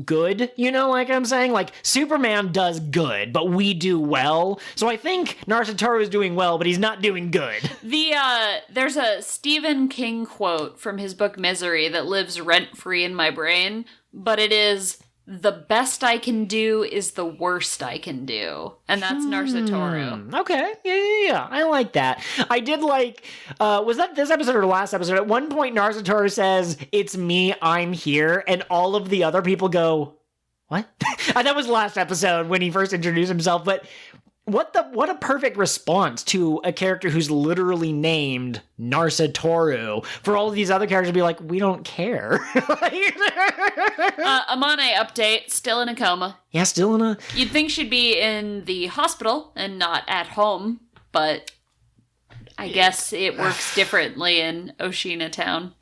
good, you know, like I'm saying? Like Superman does good, but we do well. So I think Narsatoru is doing well, but he's not doing good. There's a Stephen King quote from his book Misery that lives rent-free in my brain, but it is, "The best I can do is the worst I can do." And that's Narsatoru. Okay. Yeah. I like that. I did like, was that this episode or last episode? At one point, Narsatoru says, "It's me, I'm here." And all of the other people go, "What?" That was last episode when he first introduced himself. But what a perfect response to a character who's literally named Narsatoru for all of these other characters to be like, "We don't care." Amane update, still in a coma. Yeah, still in a... You'd think she'd be in the hospital and not at home, but I guess it works differently in Oshina Town.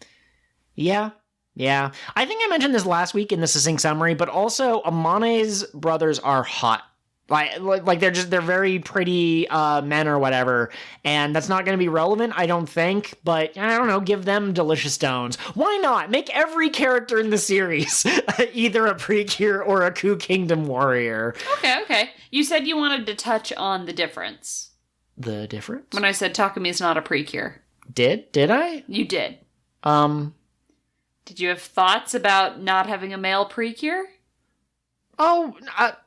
Yeah. I think I mentioned this last week in the succinct summary, but also Amane's brothers are hot. Like they're very pretty men or whatever, and that's not going to be relevant, I don't think, but I don't know, give them delicious stones. Why not? Make every character in the series either a PreCure or a CooKingdom warrior. Okay. You said you wanted to touch on the difference. The difference? When I said Takami's not a PreCure. Did I? You did. Did you have thoughts about not having a male PreCure?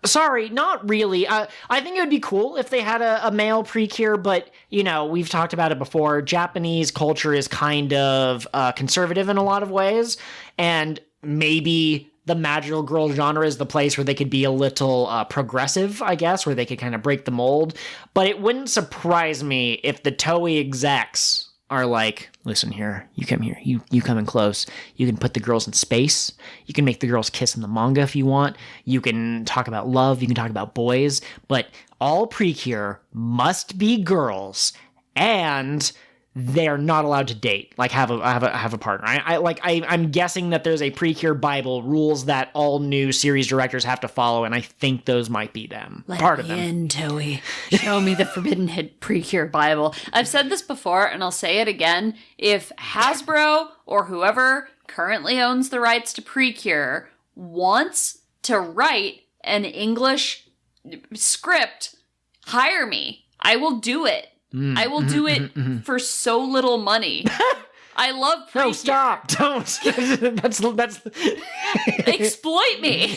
Sorry, not really. I think it would be cool if they had a male PreCure, but, we've talked about it before. Japanese culture is kind of conservative in a lot of ways, and maybe the magical girl genre is the place where they could be a little progressive, I guess, where they could kind of break the mold. But it wouldn't surprise me if the Toei execs are like, listen here, you come here, you come in close. You can put the girls in space. You can make the girls kiss in the manga if you want. You can talk about love. You can talk about boys. But all PreCure must be girls, and they're not allowed to date, like have a partner. I'm guessing that there's a PreCure Bible, rules that all new series directors have to follow, and I think those might be them. Part of them. In, Toei. Show me the Forbidden Hit PreCure Bible. I've said this before, and I'll say it again. If Hasbro or whoever currently owns the rights to PreCure wants to write an English script, hire me. I will do it. I will do it for so little money. I love PreCure. No, stop! Don't. that's. Exploit me.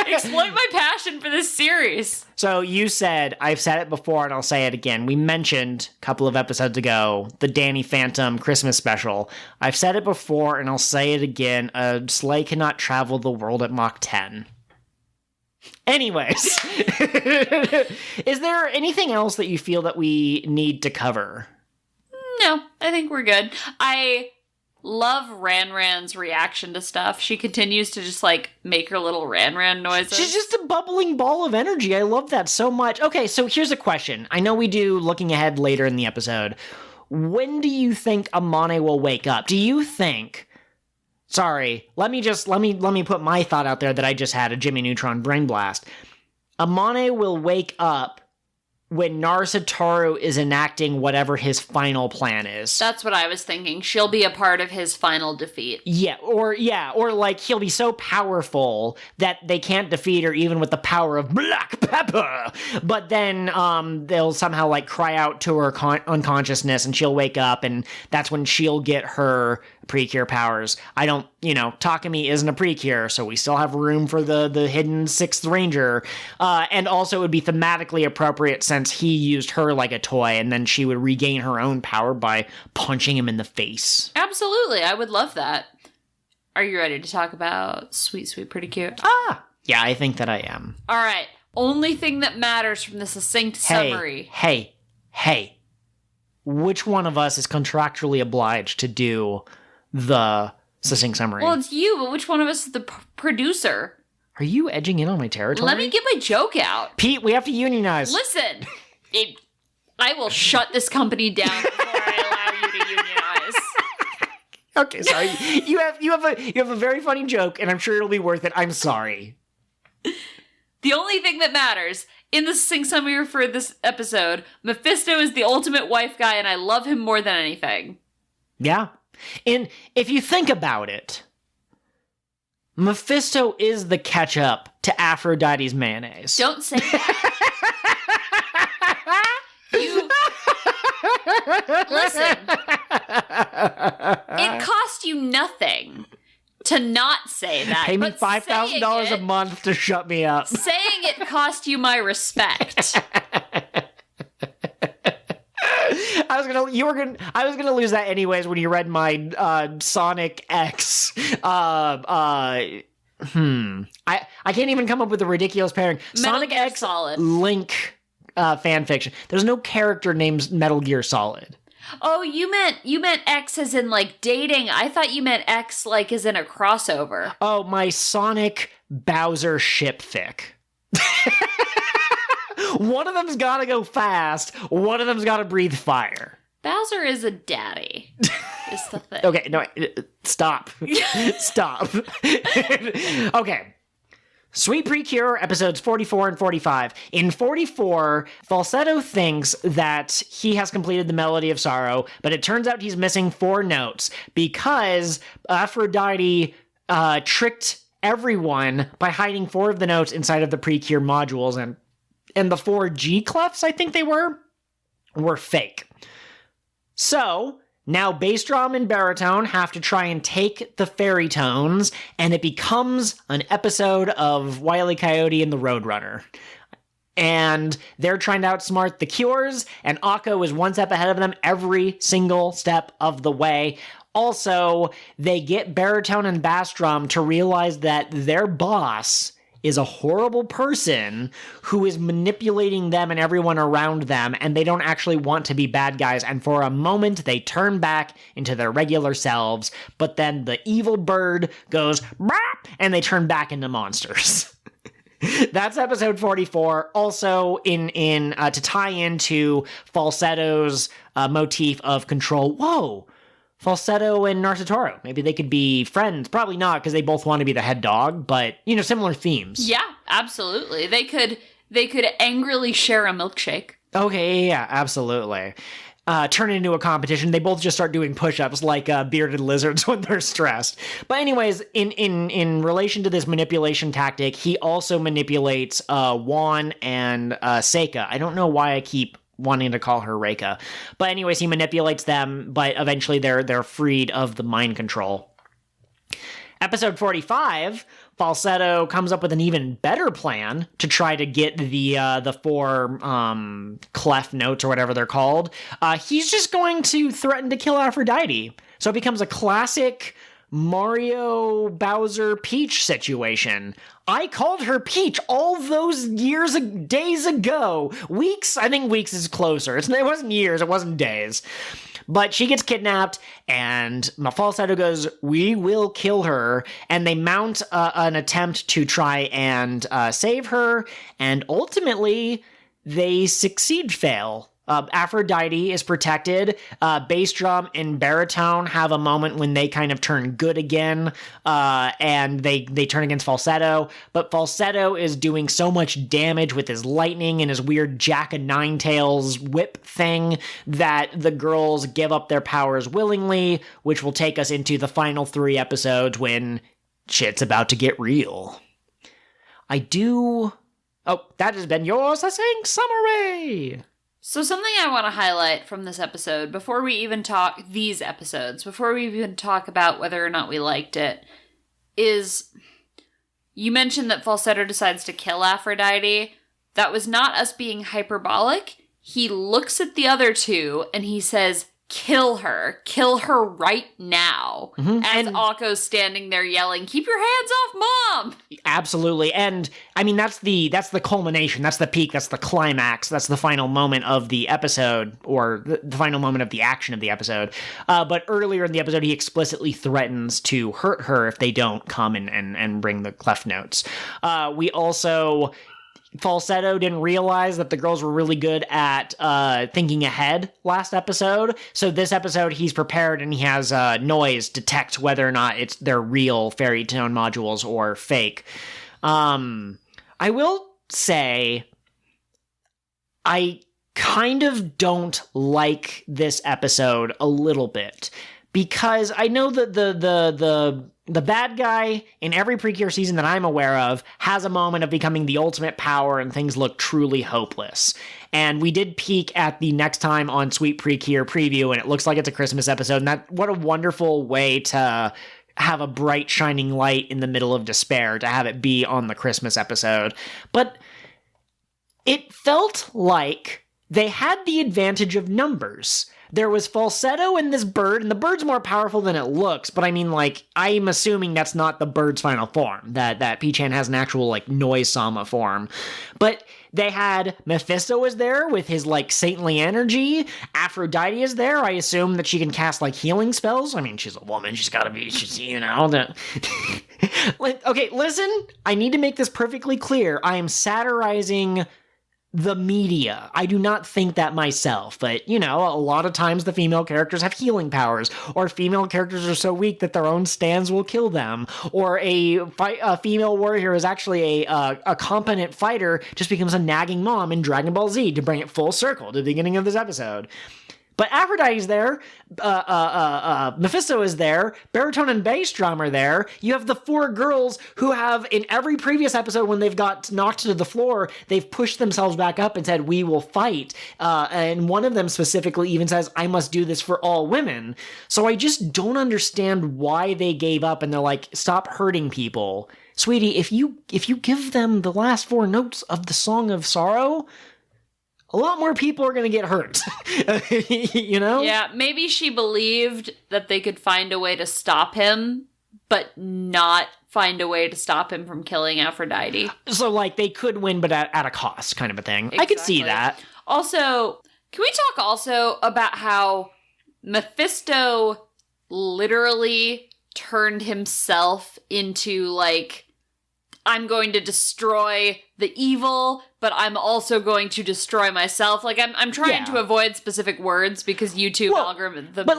Exploit my passion for this series. So you said, I've said it before and I'll say it again. We mentioned a couple of episodes ago the Danny Phantom Christmas special. I've said it before and I'll say it again. A sleigh cannot travel the world at Mach 10. Anyways, is there anything else that you feel that we need to cover? No, I think we're good. I love Ran's reaction to stuff. She continues to just, make her little Ran noises. She's just a bubbling ball of energy. I love that so much. Okay, so here's a question. I know we do looking ahead later in the episode. When do you think Amane will wake up? Do you think... Sorry, let me put my thought out there that I just had, a Jimmy Neutron brain blast. Amane will wake up when Narsatoru is enacting whatever his final plan is. That's what I was thinking. She'll be a part of his final defeat. Or he'll be so powerful that they can't defeat her even with the power of black pepper. But then they'll somehow cry out to her unconsciousness and she'll wake up, and that's when she'll get her PreCure powers. Takumi isn't a PreCure, so we still have room for the hidden Sixth Ranger. And also it would be thematically appropriate since he used her like a toy, and then she would regain her own power by punching him in the face. Absolutely, I would love that. Are you ready to talk about Sweet Sweet Pretty Cute? Yeah, I think that I am. All right, only thing that matters from the succinct summary. Hey. Which one of us is contractually obliged to do the succinct summary? Well, it's you, but which one of us is the producer? Are you edging in on my territory? Let me get my joke out. Pete, we have to unionize. Listen, I will shut this company down before I allow you to unionize. Okay, sorry. You have a very funny joke, and I'm sure it'll be worth it. I'm sorry. The only thing that matters in the succinct summary for this episode, Mephisto is the ultimate wife guy, and I love him more than anything. Yeah. And if you think about it, Mephisto is the catch-up to Aphrodite's mayonnaise. Don't say that. Listen. It cost you nothing to not say that. Pay me $5,000 a month to shut me up. Saying it cost you my respect. I was gonna lose that anyways when you read my Sonic X. I can't even come up with a ridiculous pairing. Metal Sonic Gear X Solid. Link fan fiction. There's no character named Metal Gear Solid. Oh, you meant X as in dating. I thought you meant X as in a crossover. Oh, my Sonic Bowser ship fic. One of them's gotta go fast. One of them's gotta breathe fire. Bowser is a daddy. Is the thing. Okay, no, stop. Stop. Okay. Sweet PreCure, episodes 44 and 45. In 44, Falsetto thinks that he has completed the Melody of Sorrow, but it turns out he's missing 4 notes because Aphrodite tricked everyone by hiding 4 of the notes inside of the PreCure modules, and the 4 G clefs, I think they were fake. So Now Bassdrum and Barritone have to try and take the fairy tones, and it becomes an episode of Wile E. Coyote and the Road Runner. And they're trying to outsmart the Cures, and Akko is one step ahead of them every single step of the way. Also, they get Baritone and Bassdrum to realize that their boss is a horrible person who is manipulating them and everyone around them, and they don't actually want to be bad guys, and for a moment they turn back into their regular selves, but then the evil bird goes "Bop," and they turn back into monsters. That's episode 44. Also, to tie into Falsetto's motif of control. Whoa! Falsetto and Narsatoro. Maybe they could be friends. Probably not, because they both want to be the head dog, but, similar themes. Yeah, absolutely. They could angrily share a milkshake. Okay, yeah, absolutely. Turn it into a competition. They both just start doing push-ups like bearded lizards when they're stressed. But anyways, in relation to this manipulation tactic, he also manipulates Juan and Seika. I don't know why I keep wanting to call her Reika. But anyways, he manipulates them, but eventually they're freed of the mind control. Episode 45, Falsetto comes up with an even better plan to try to get the four clef notes or whatever they're called. He's just going to threaten to kill Aphrodite. So it becomes a classic Mario Bowser Peach situation. I called her Peach all those days ago. Weeks? I think weeks is closer. It wasn't years, it wasn't days. But she gets kidnapped, and Falsetto goes, "We will kill her," and they mount an attempt to try and save her, and ultimately, they fail. Aphrodite is protected. Bassdrum and Baritone have a moment when they kind of turn good again, and they turn against Falsetto. But Falsetto is doing so much damage with his lightning and his weird Jack-o'-nine-tails whip thing that the girls give up their powers willingly, which will take us into the final 3 episodes when shit's about to get real. Oh, that has been your succinct summary! So something I want to highlight from this episode, before we even talk about whether or not we liked it, is you mentioned that Falsetto decides to kill Aphrodite. That was not us being hyperbolic. He looks at the other two and he says, kill her right now. Mm-hmm. As Akko's standing there yelling, keep your hands off Mom! Absolutely. And I mean, that's the culmination, that's the peak, that's the climax, that's the final moment of the episode, or the final moment of the action of the episode. But earlier in the episode, he explicitly threatens to hurt her if they don't come and bring the clef notes. Falsetto didn't realize that the girls were really good at thinking ahead last episode. So this episode, he's prepared and he has Noise detect whether or not they're real fairy tone modules or fake. I will say, I kind of don't like this episode a little bit, because I know that the bad guy in every PreCure season that I'm aware of has a moment of becoming the ultimate power and things look truly hopeless. And we did peek at the next time on Sweet PreCure preview, and it looks like it's a Christmas episode. And what a wonderful way to have a bright shining light in the middle of despair, to have it be on the Christmas episode. But it felt like they had the advantage of numbers. There was Falsetto and this bird, and the bird's more powerful than it looks, but I mean, I'm assuming that's not the bird's final form, that P-chan has an actual, Noise-sama form. But they had Mephisto was there with his, saintly energy. Aphrodite is there. I assume that she can cast, healing spells. I mean, she's a woman. She's gotta be, Okay, listen, I need to make this perfectly clear. I am satirizing the media. I do not think that myself, but, a lot of times the female characters have healing powers, or female characters are so weak that their own stands will kill them, or a female warrior is actually a competent fighter, just becomes a nagging mom in Dragon Ball Z, to bring it full circle to the beginning of this episode. But Aphrodite's there, Mephisto is there, baritone and bass drum are there. You have the 4 girls who have, in every previous episode when they've got knocked to the floor, they've pushed themselves back up and said, we will fight. And one of them specifically even says, I must do this for all women. So I just don't understand why they gave up and they're like, stop hurting people. Sweetie, if you give them the last 4 notes of the Song of Sorrow, a lot more people are going to get hurt, you know? Yeah, maybe she believed that they could find a way to stop him, but not find a way to stop him from killing Aphrodite. So, like, they could win, but at a cost, kind of a thing. Exactly. I could see that. Also, can we talk also about how Mephisto literally turned himself into, like, I'm going to destroy the evil, but I'm also going to destroy myself. Like, I'm trying to avoid specific words because YouTube algorithm. But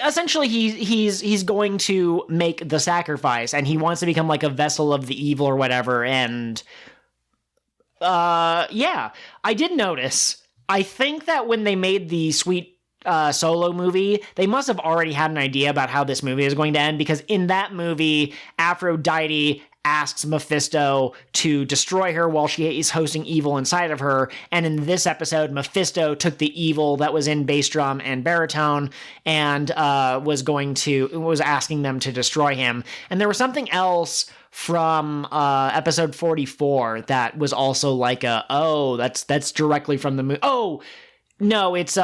essentially he's going to make the sacrifice, and he wants to become like a vessel of the evil or whatever. And I did notice. I think that when they made the Sweet Solo movie, they must have already had an idea about how this movie is going to end, because in that movie, Aphrodite asks Mephisto to destroy her while she is hosting evil inside of her. And in this episode, Mephisto took the evil that was in bass drum and baritone and was asking them to destroy him. And there was something else from episode 44 that was also like that's directly from the movie. Oh, no, it's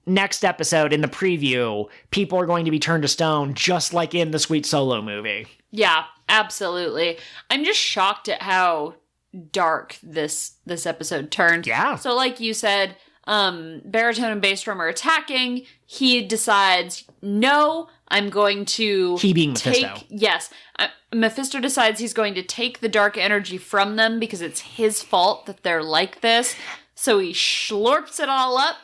next episode in the preview, people are going to be turned to stone just like in the Sweet Solo movie. Yeah, absolutely. I'm just shocked at how dark this episode turned. Yeah. So like you said, baritone and bass drum are attacking. He decides, no, I'm going to He being Mephisto. Yes. Mephisto decides he's going to take the dark energy from them because it's his fault that they're like this. So he slurps it all up.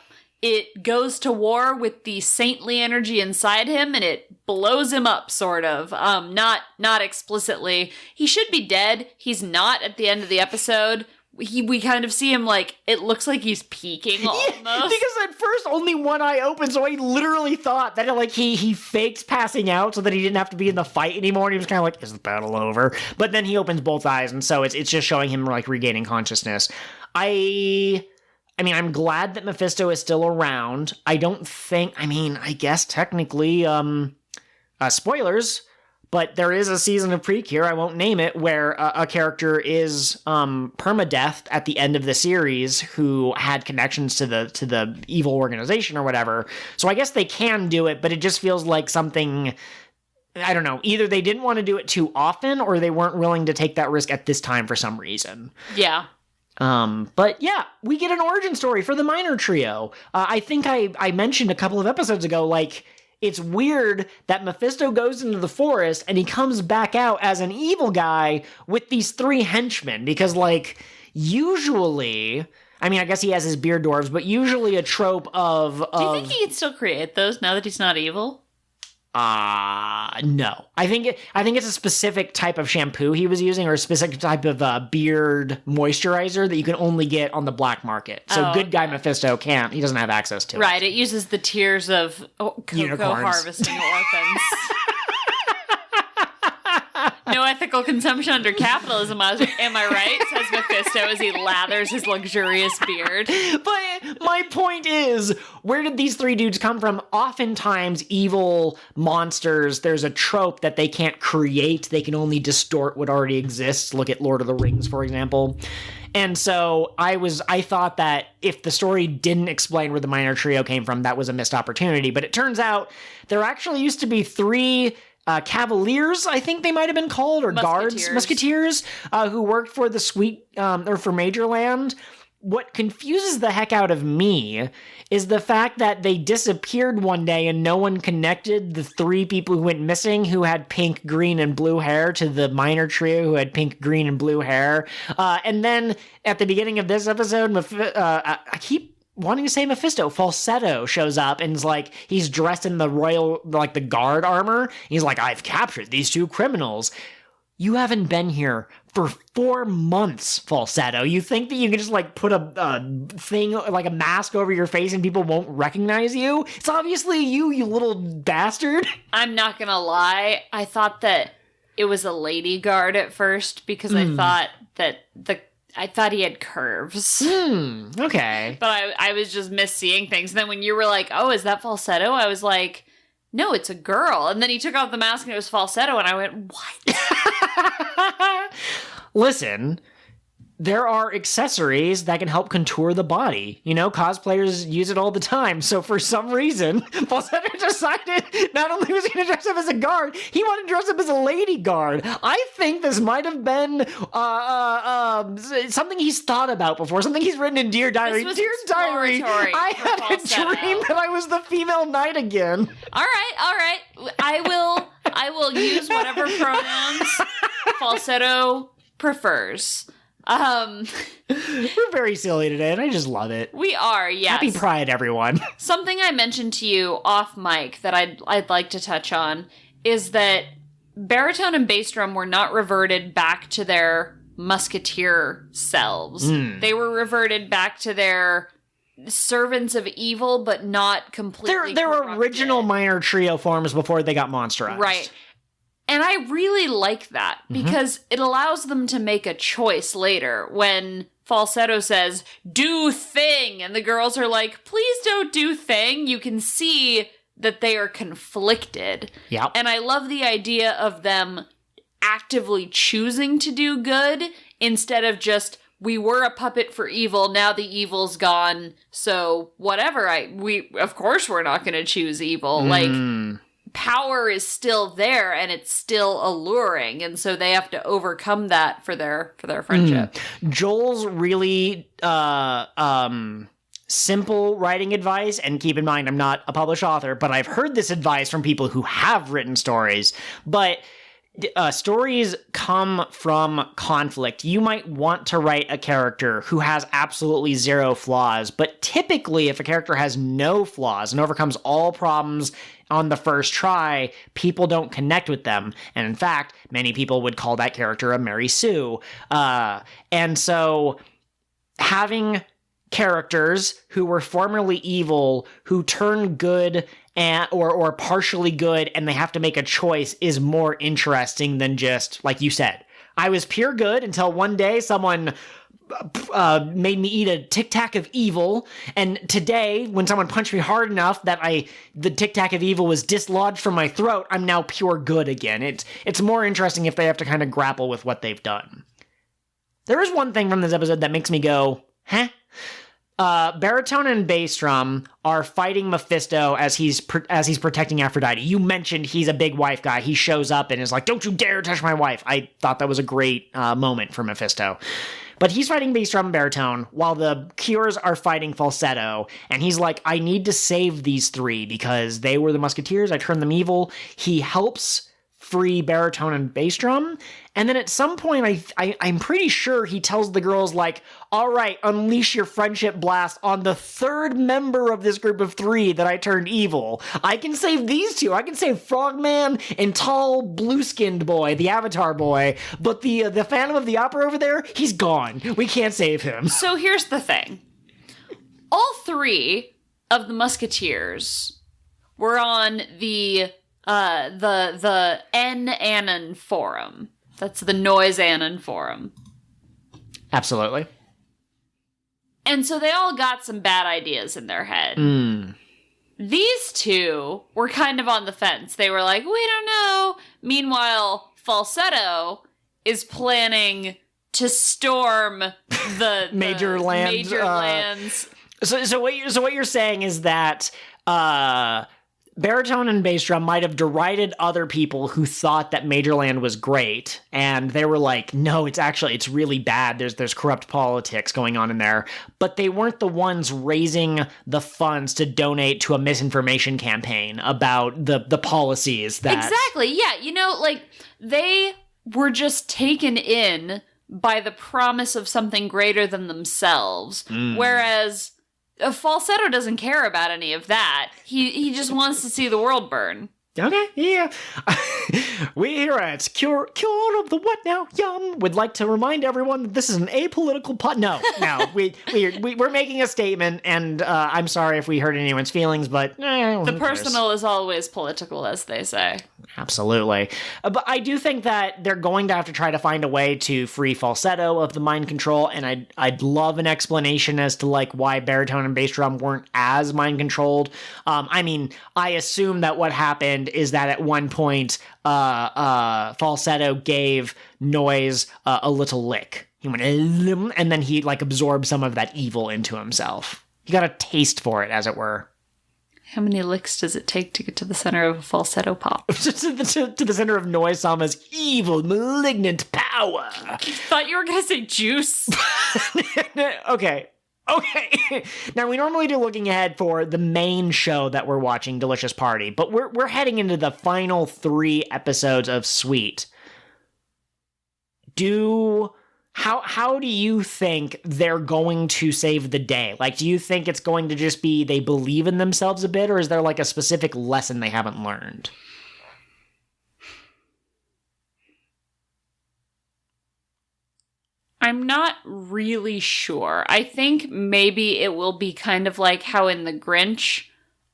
It goes to war with the saintly energy inside him, and it blows him up, sort of. Not explicitly. He should be dead. He's not at the end of the episode. We kind of see him, like, it looks like he's peeking almost. Yeah, because at first only one eye opened, so I literally thought that, like, he faked passing out so that he didn't have to be in the fight anymore, and he was kind of like, is the battle over? But then he opens both eyes, and so it's just showing him, like, regaining consciousness. I mean, I'm glad that Mephisto is still around. I guess technically, spoilers, but there is a season of PreCure, I won't name it, where a character is permadeathed at the end of the series who had connections to the evil organization or whatever. So I guess they can do it, but it just feels like something, I don't know, either they didn't want to do it too often or they weren't willing to take that risk at this time for some reason. Yeah. But yeah, we get an origin story for the minor trio. I think I mentioned a couple of episodes ago, like, it's weird that Mephisto goes into the forest and he comes back out as an evil guy with these 3 henchmen, because, like, usually, I mean, I guess he has his beard dwarves, but usually a trope of... Do you think he could still create those now that he's not evil? No. I think it's a specific type of shampoo he was using, or a specific type of beard moisturizer that you can only get on the black market. So good guy Mephisto can't. He doesn't have access to it. Right. It uses the tears of cocoa harvesting orphans. No ethical consumption under capitalism, am I right? Says Mephisto as he lathers his luxurious beard. But my point is, where did these 3 dudes come from? Oftentimes, evil monsters, there's a trope that they can't create. They can only distort what already exists. Look at Lord of the Rings, for example. And so I thought that if the story didn't explain where the minor trio came from, that was a missed opportunity. But it turns out there actually used to be 3... Cavaliers, I think they might have been called, or Musketeers, who worked for the or for Majorland. What confuses the heck out of me is the fact that they disappeared one day and no one connected the 3 people who went missing who had pink, green, and blue hair to the minor trio who had pink, green, and blue hair. And then at the beginning of this episode, I keep wanting to say Mephisto, Falsetto shows up and is like, he's dressed in the royal, like the guard armor. He's like, I've captured these 2 criminals. You haven't been here for 4 months, falsetto. You think that you can just, like, put a thing, like a mask over your face and people won't recognize you? It's obviously you little bastard. I'm not gonna lie. I thought that it was a lady guard at first because I thought that he had curves. Okay. But I was just misseeing things. And then when you were like, oh, is that falsetto? I was like, no, it's a girl. And then he took off the mask and it was falsetto. And I went, what? Listen, there are accessories that can help contour the body. You know, cosplayers use it all the time. So for some reason, falsetto decided not only was he going to dress up as a guard, he wanted to dress up as a lady guard. I think this might have been something he's thought about before, something he's written in Dear Diary. Dear Diary, I had a dream that I was the female knight again. All right. I will use whatever pronouns falsetto prefers. We're very silly today, and I just love it. We are, yes. Happy Pride, everyone. Something I mentioned to you off mic that I'd like to touch on is that baritone and bass drum were not reverted back to their musketeer selves. They were reverted back to their servants of evil, but not completely Their corrupted. original minor trio forms before they got monsterized. Right. And I really like that because it allows them to make a choice later when falsetto says, do thing. And the girls are like, please don't do thing. You can see that they are conflicted. Yep. And I love the idea of them actively choosing to do good instead of just, we were a puppet for evil. Now the evil's gone. So whatever. Of course we're not going to choose evil. Like, power is still there and it's still alluring, and so they have to overcome that for their friendship. Joel's really simple writing advice, and keep in mind I'm not a published author, but I've heard this advice from people who have written stories, but stories come from conflict. You might want to write a character who has absolutely zero flaws, but typically if a character has no flaws and overcomes all problems on the first try, people don't connect with them. And in fact, many people would call that character a Mary Sue. And so having characters who were formerly evil, who turn good or partially good, and they have to make a choice is more interesting than just, like you said, I was pure good until one day someone made me eat a Tic Tac of evil, and today, when someone punched me hard enough that the Tic Tac of evil was dislodged from my throat, I'm now pure good again. It's more interesting if they have to kind of grapple with what they've done. There is one thing from this episode that makes me go, huh? Baritone and bass drum are fighting Mephisto as he's protecting Aphrodite. You mentioned he's a big wife guy. He shows up and is like, don't you dare touch my wife. I thought that was a great moment for Mephisto. But he's fighting bass drum and baritone while the Cures are fighting falsetto. And he's like, I need to save these three because they were the musketeers. I turned them evil. He helps free baritone and bass drum. And then at some point, I'm pretty sure he tells the girls, like, all right, unleash your friendship blast on the third member of this group of three that I turned evil. I can save these two. I can save Frogman and tall blue-skinned boy, the Avatar boy. But the Phantom of the Opera over there, he's gone. We can't save him. So here's the thing. All three of the musketeers were on the N-Anon forum. That's the Noise Anon forum. Absolutely. And so they all got some bad ideas in their head. These two were kind of on the fence. They were like, we don't know. Meanwhile, falsetto is planning to storm the major lands. So what you're saying is that baritone and bass drum might have derided other people who thought that Major Land was great, and they were like, no, it's really bad. There's corrupt politics going on in there. But they weren't the ones raising the funds to donate to a misinformation campaign about the policies that... Exactly, yeah. You know, like, they were just taken in by the promise of something greater than themselves, whereas... falsetto doesn't care about any of that. He just wants to see the world burn. Okay, yeah. We here at Cure of the What Now Yum would like to remind everyone that this is an apolitical No, we're making a statement, and I'm sorry if we hurt anyone's feelings, but the personal is always political, as they say. Absolutely. But I do think that they're going to have to try to find a way to free falsetto of the mind control, and I'd love an explanation as to like why baritone and bass drum weren't as mind controlled. I mean, I assume that what happened is that at one point, falsetto gave Noise a little lick. He went, and then he like absorbed some of that evil into himself. He got a taste for it, as it were. How many licks does it take to get to the center of a falsetto pop? to the center of Noise-sama's evil, malignant power. I thought you were going to say juice. Okay. Now, we normally do looking ahead for the main show that we're watching, Delicious Party, but we're heading into the final 3 episodes of Sweet. How do you think they're going to save the day? Like, do you think it's going to just be they believe in themselves a bit, or is there like a specific lesson they haven't learned? I'm not really sure. I think maybe it will be kind of like how in The Grinch,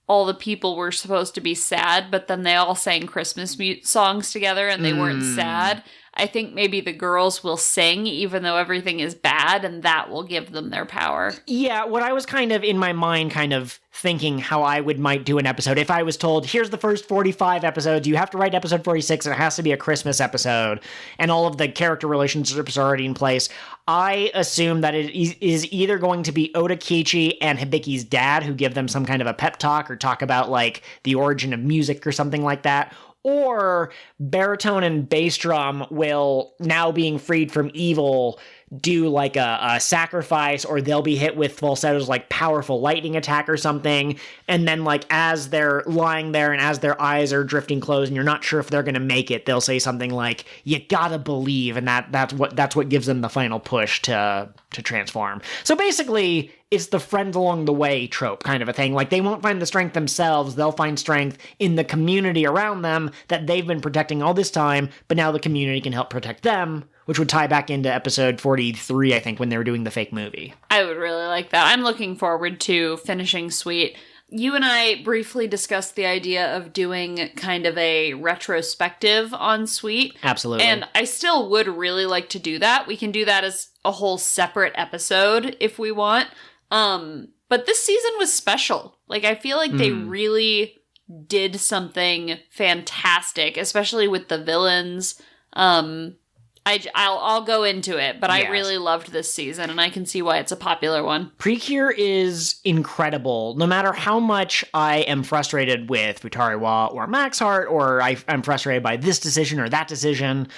all the people were supposed to be sad, but then they all sang Christmas songs together and they weren't sad. I think maybe the girls will sing even though everything is bad, and that will give them their power. Yeah, what I was kind of in my mind kind of thinking how I might do an episode. If I was told, here's the first 45 episodes, you have to write episode 46, and it has to be a Christmas episode, and all of the character relationships are already in place, I assume that it is either going to be Odakichi and Hibiki's dad who give them some kind of a pep talk or talk about, like, the origin of music or something like that, or baritone and bass drum will, now being freed from evil, do like a sacrifice, or they'll be hit with falsetto's like powerful lightning attack or something, and then like as they're lying there and as their eyes are drifting closed and you're not sure if they're gonna make it, they'll say something like, you gotta believe, and that's what gives them the final push to transform. So basically it's the friend along the way trope kind of a thing. Like, they won't find the strength themselves, they'll find strength in the community around them that they've been protecting all this time, but now the community can help protect them, which would tie back into episode 43, I think, when they were doing the fake movie. I would really like that. I'm looking forward to finishing Sweet. You and I briefly discussed the idea of doing kind of a retrospective on Sweet. Absolutely. And I still would really like to do that. We can do that as a whole separate episode if we want. But this season was special. Like, I feel like they really did something fantastic, especially with the villains. I'll go into it, but yes. I really loved this season, and I can see why it's a popular one. PreCure is incredible. No matter how much I am frustrated with Futariwa or Max Heart, or I'm frustrated by this decision or that decision,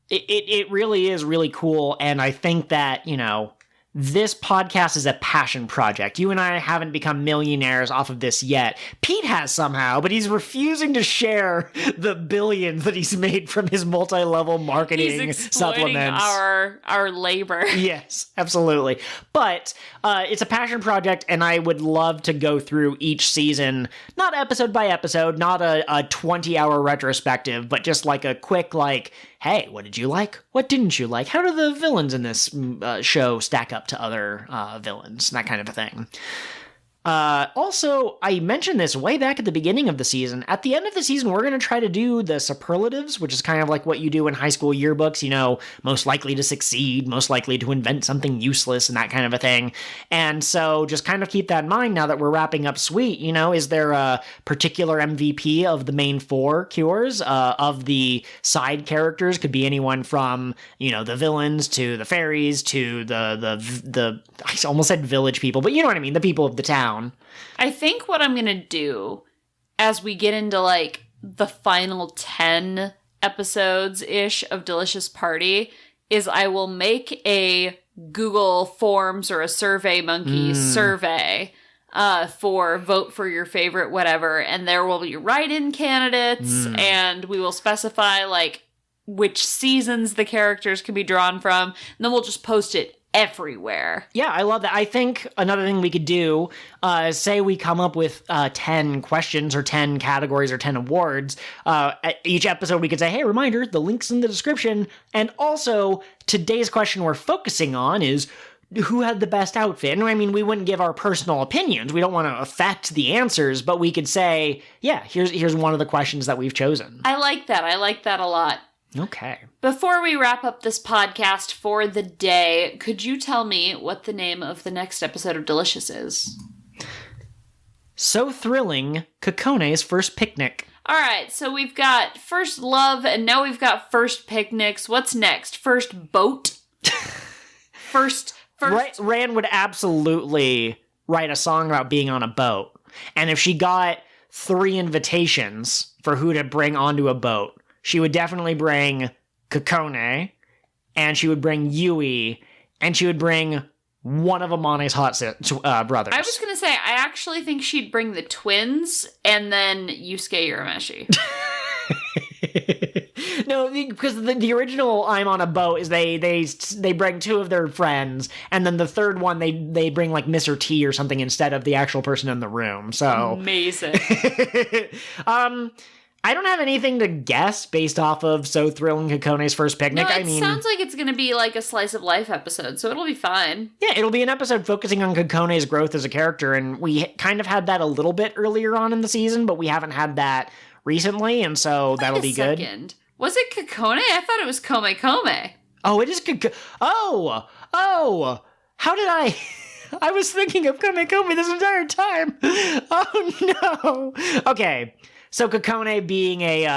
it really is really cool, and I think that, you know, this podcast is a passion project. You and I haven't become millionaires off of this yet. Pete has somehow, but he's refusing to share the billions that he's made from his multi-level marketing supplements. Our labor. Yes, absolutely. But it's a passion project, and I would love to go through each season, not episode by episode, not a 20-hour retrospective, but just like a quick, like, hey, what did you like? What didn't you like? How do the villains in this show stack up to other villains? That kind of a thing. Also, I mentioned this way back at the beginning of the season. At the end of the season, we're going to try to do the superlatives, which is kind of like what you do in high school yearbooks, you know, most likely to succeed, most likely to invent something useless, and that kind of a thing. And so just kind of keep that in mind now that we're wrapping up Sweet. You know, is there a particular MVP of the main 4 cures? Of the side characters? Could be anyone from, you know, the villains to the fairies to the I almost said village people, but you know what I mean, the people of the town. I think what I'm going to do as we get into, like, the final 10 episodes-ish of Delicious Party is I will make a Google Forms or a SurveyMonkey survey for vote for your favorite whatever, and there will be write-in candidates, and we will specify, like, which seasons the characters can be drawn from, and then we'll just post it everywhere. Yeah, I love that. I think another thing we could do, say we come up with 10 questions or 10 categories or 10 awards. At each episode, we could say, hey, reminder, the link's in the description. And also, today's question we're focusing on is, who had the best outfit? And I mean, we wouldn't give our personal opinions. We don't want to affect the answers, but we could say, yeah, here's one of the questions that we've chosen. I like that. I like that a lot. Okay. Before we wrap up this podcast for the day, could you tell me what the name of the next episode of Delicious is? So Thrilling, Kokone's First Picnic. All right, so we've got First Love, and now we've got First Picnics. What's next? First Boat? First... Rand would absolutely write a song about being on a boat. And if she got 3 invitations for who to bring onto a boat, she would definitely bring Kokone, and she would bring Yui, and she would bring one of Amane's hot brothers. I was going to say, I actually think she'd bring the twins, and then Yusuke Urameshi. No, because the original I'm on a boat is they bring 2 of their friends, and then the third one they bring like Mr. T or something instead of the actual person in the room. So amazing. I don't have anything to guess based off of So Thrilling Kokone's First Picnic. No, it sounds like it's going to be like a slice of life episode, so it'll be fine. Yeah, it'll be an episode focusing on Kokone's growth as a character, and we kind of had that a little bit earlier on in the season, but we haven't had that recently, and so that'll be good. Wait a second. Was it Kokone? I thought it was Kome. Oh, it is Kokone. Oh! How did I... I was thinking of Kome this entire time. Oh, no. Okay. So Kokone being a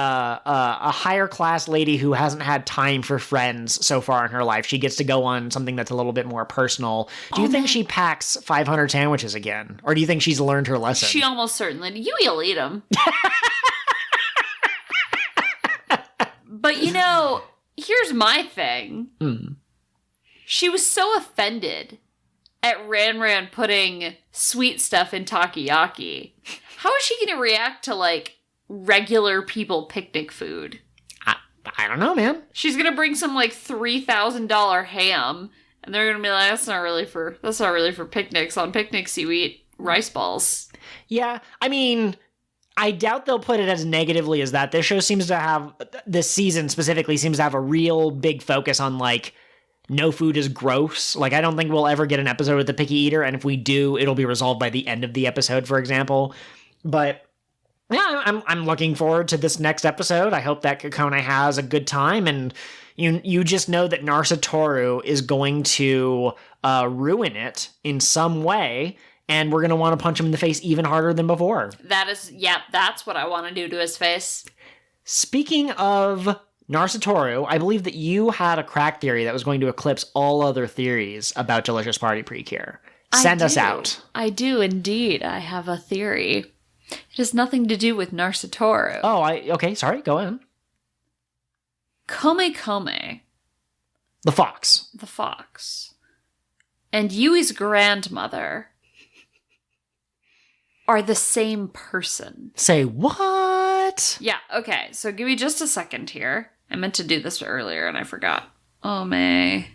higher class lady who hasn't had time for friends so far in her life, she gets to go on something that's a little bit more personal. Do you think she packs 500 sandwiches again? Or do you think she's learned her lesson? She almost certainly... You'll eat them. But, you know, here's my thing. She was so offended at Ran putting sweet stuff in takoyaki. How is she going to react to, like, regular people picnic food? I don't know, man. She's going to bring some, like, $3,000 ham, and they're going to be like, that's not really for picnics. On picnics, you eat rice balls. Yeah, I mean... I doubt they'll put it as negatively as that. This show seems to have, this season specifically, seems to have a real big focus on, like, no food is gross. Like, I don't think we'll ever get an episode with the picky eater, and if we do, it'll be resolved by the end of the episode, for example. But, yeah, I'm looking forward to this next episode. I hope that Kokone has a good time, and you just know that Narsatoru is going to ruin it in some way, and we're going to want to punch him in the face even harder than before. That's what I want to do to his face. Speaking of Narsatoru, I believe that you had a crack theory that was going to eclipse all other theories about Delicious Party PreCure. Send us out. I do indeed. I have a theory. It has nothing to do with Narsatoru. Oh, okay, sorry, go on. Kome. The fox. And Yui's grandmother are the same person. Say what? Yeah, okay. So give me just a second here. I meant to do this earlier and I forgot. Oh, May.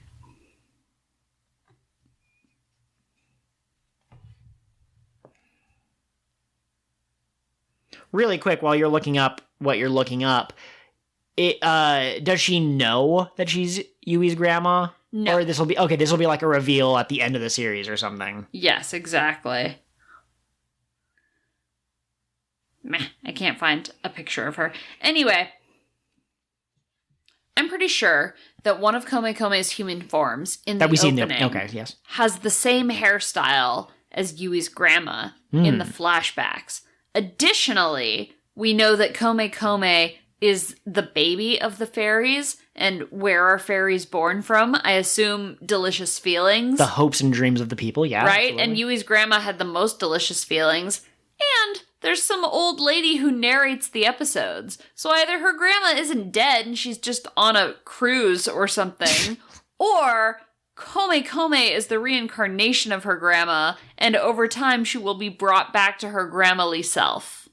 Really quick, while you're looking up what you're looking up, does she know that she's Yui's grandma? No. Or this will be like a reveal at the end of the series or something. Yes, exactly. Meh, I can't find a picture of her. Anyway, I'm pretty sure that one of Kome's human forms in the opening has the same hairstyle as Yui's grandma in the flashbacks. Additionally, we know that Kome is the baby of the fairies, and where are fairies born from? I assume delicious feelings. The hopes and dreams of the people, yeah. Right? Absolutely. And Yui's grandma had the most delicious feelings. And there's some old lady who narrates the episodes. So either her grandma isn't dead and she's just on a cruise or something, or Kome is the reincarnation of her grandma, and over time she will be brought back to her grandma-ly self.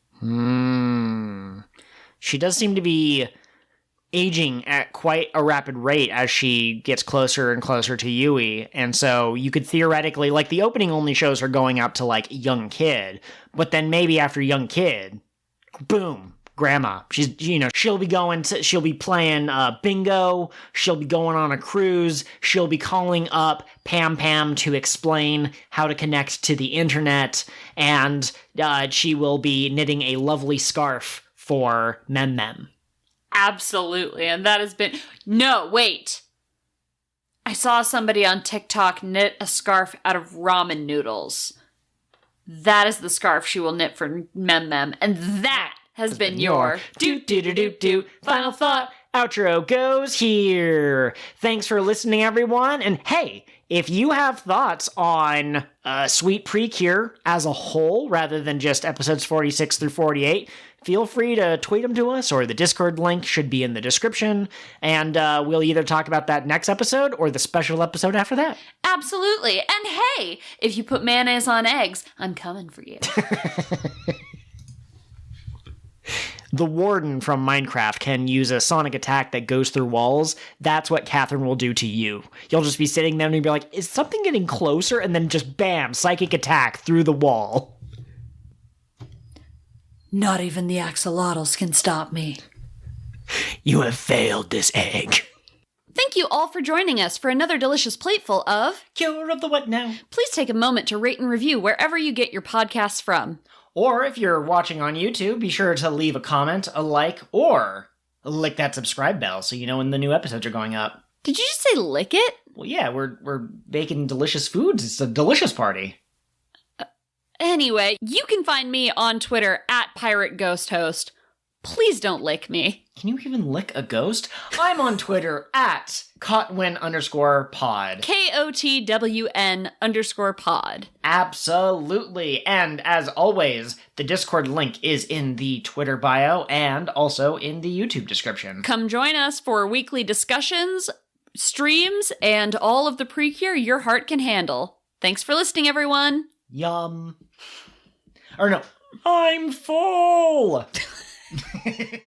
She does seem to be aging at quite a rapid rate as she gets closer and closer to Yui. And so you could theoretically, like, the opening only shows her going out to, like, young kid. But then maybe after young kid, boom, grandma. She'll be playing bingo. She'll be going on a cruise. She'll be calling up Pam Pam to explain how to connect to the internet. And she will be knitting a lovely scarf for Mem Mem. Absolutely. And that has been... No, wait. I saw somebody on TikTok knit a scarf out of ramen noodles. That is the scarf she will knit for Mem Mem. And that has been your do final thought. Outro goes here. Thanks for listening, everyone. And hey, if you have thoughts on Sweet PreCure as a whole, rather than just episodes 46 through 48, feel free to tweet them to us, or the Discord link should be in the description, and we'll either talk about that next episode or the special episode after that. Absolutely. And hey, if you put mayonnaise on eggs, I'm coming for you. The warden from Minecraft can use a sonic attack that goes through walls. That's what Catherine will do to you. You'll just be sitting there and you'll be like, is something getting closer? And then just bam, psychic attack through the wall. Not even the axolotls can stop me. You have failed this egg. Thank you all for joining us for another delicious plateful of Cure of the What Now. Please take a moment to rate and review wherever you get your podcasts from. Or if you're watching on YouTube, be sure to leave a comment, a like, or lick that subscribe bell so you know when the new episodes are going up. Did you just say lick it? Well, yeah, we're baking delicious foods. It's a delicious party. Anyway, you can find me on Twitter at PirateGhostHost. Please don't lick me. Can you even lick a ghost? I'm on Twitter at Cotwin_pod. KOTWN_pod. Absolutely. And as always, the Discord link is in the Twitter bio and also in the YouTube description. Come join us for weekly discussions, streams, and all of the PreCure your heart can handle. Thanks for listening, everyone. Yum. Or no, I'm full.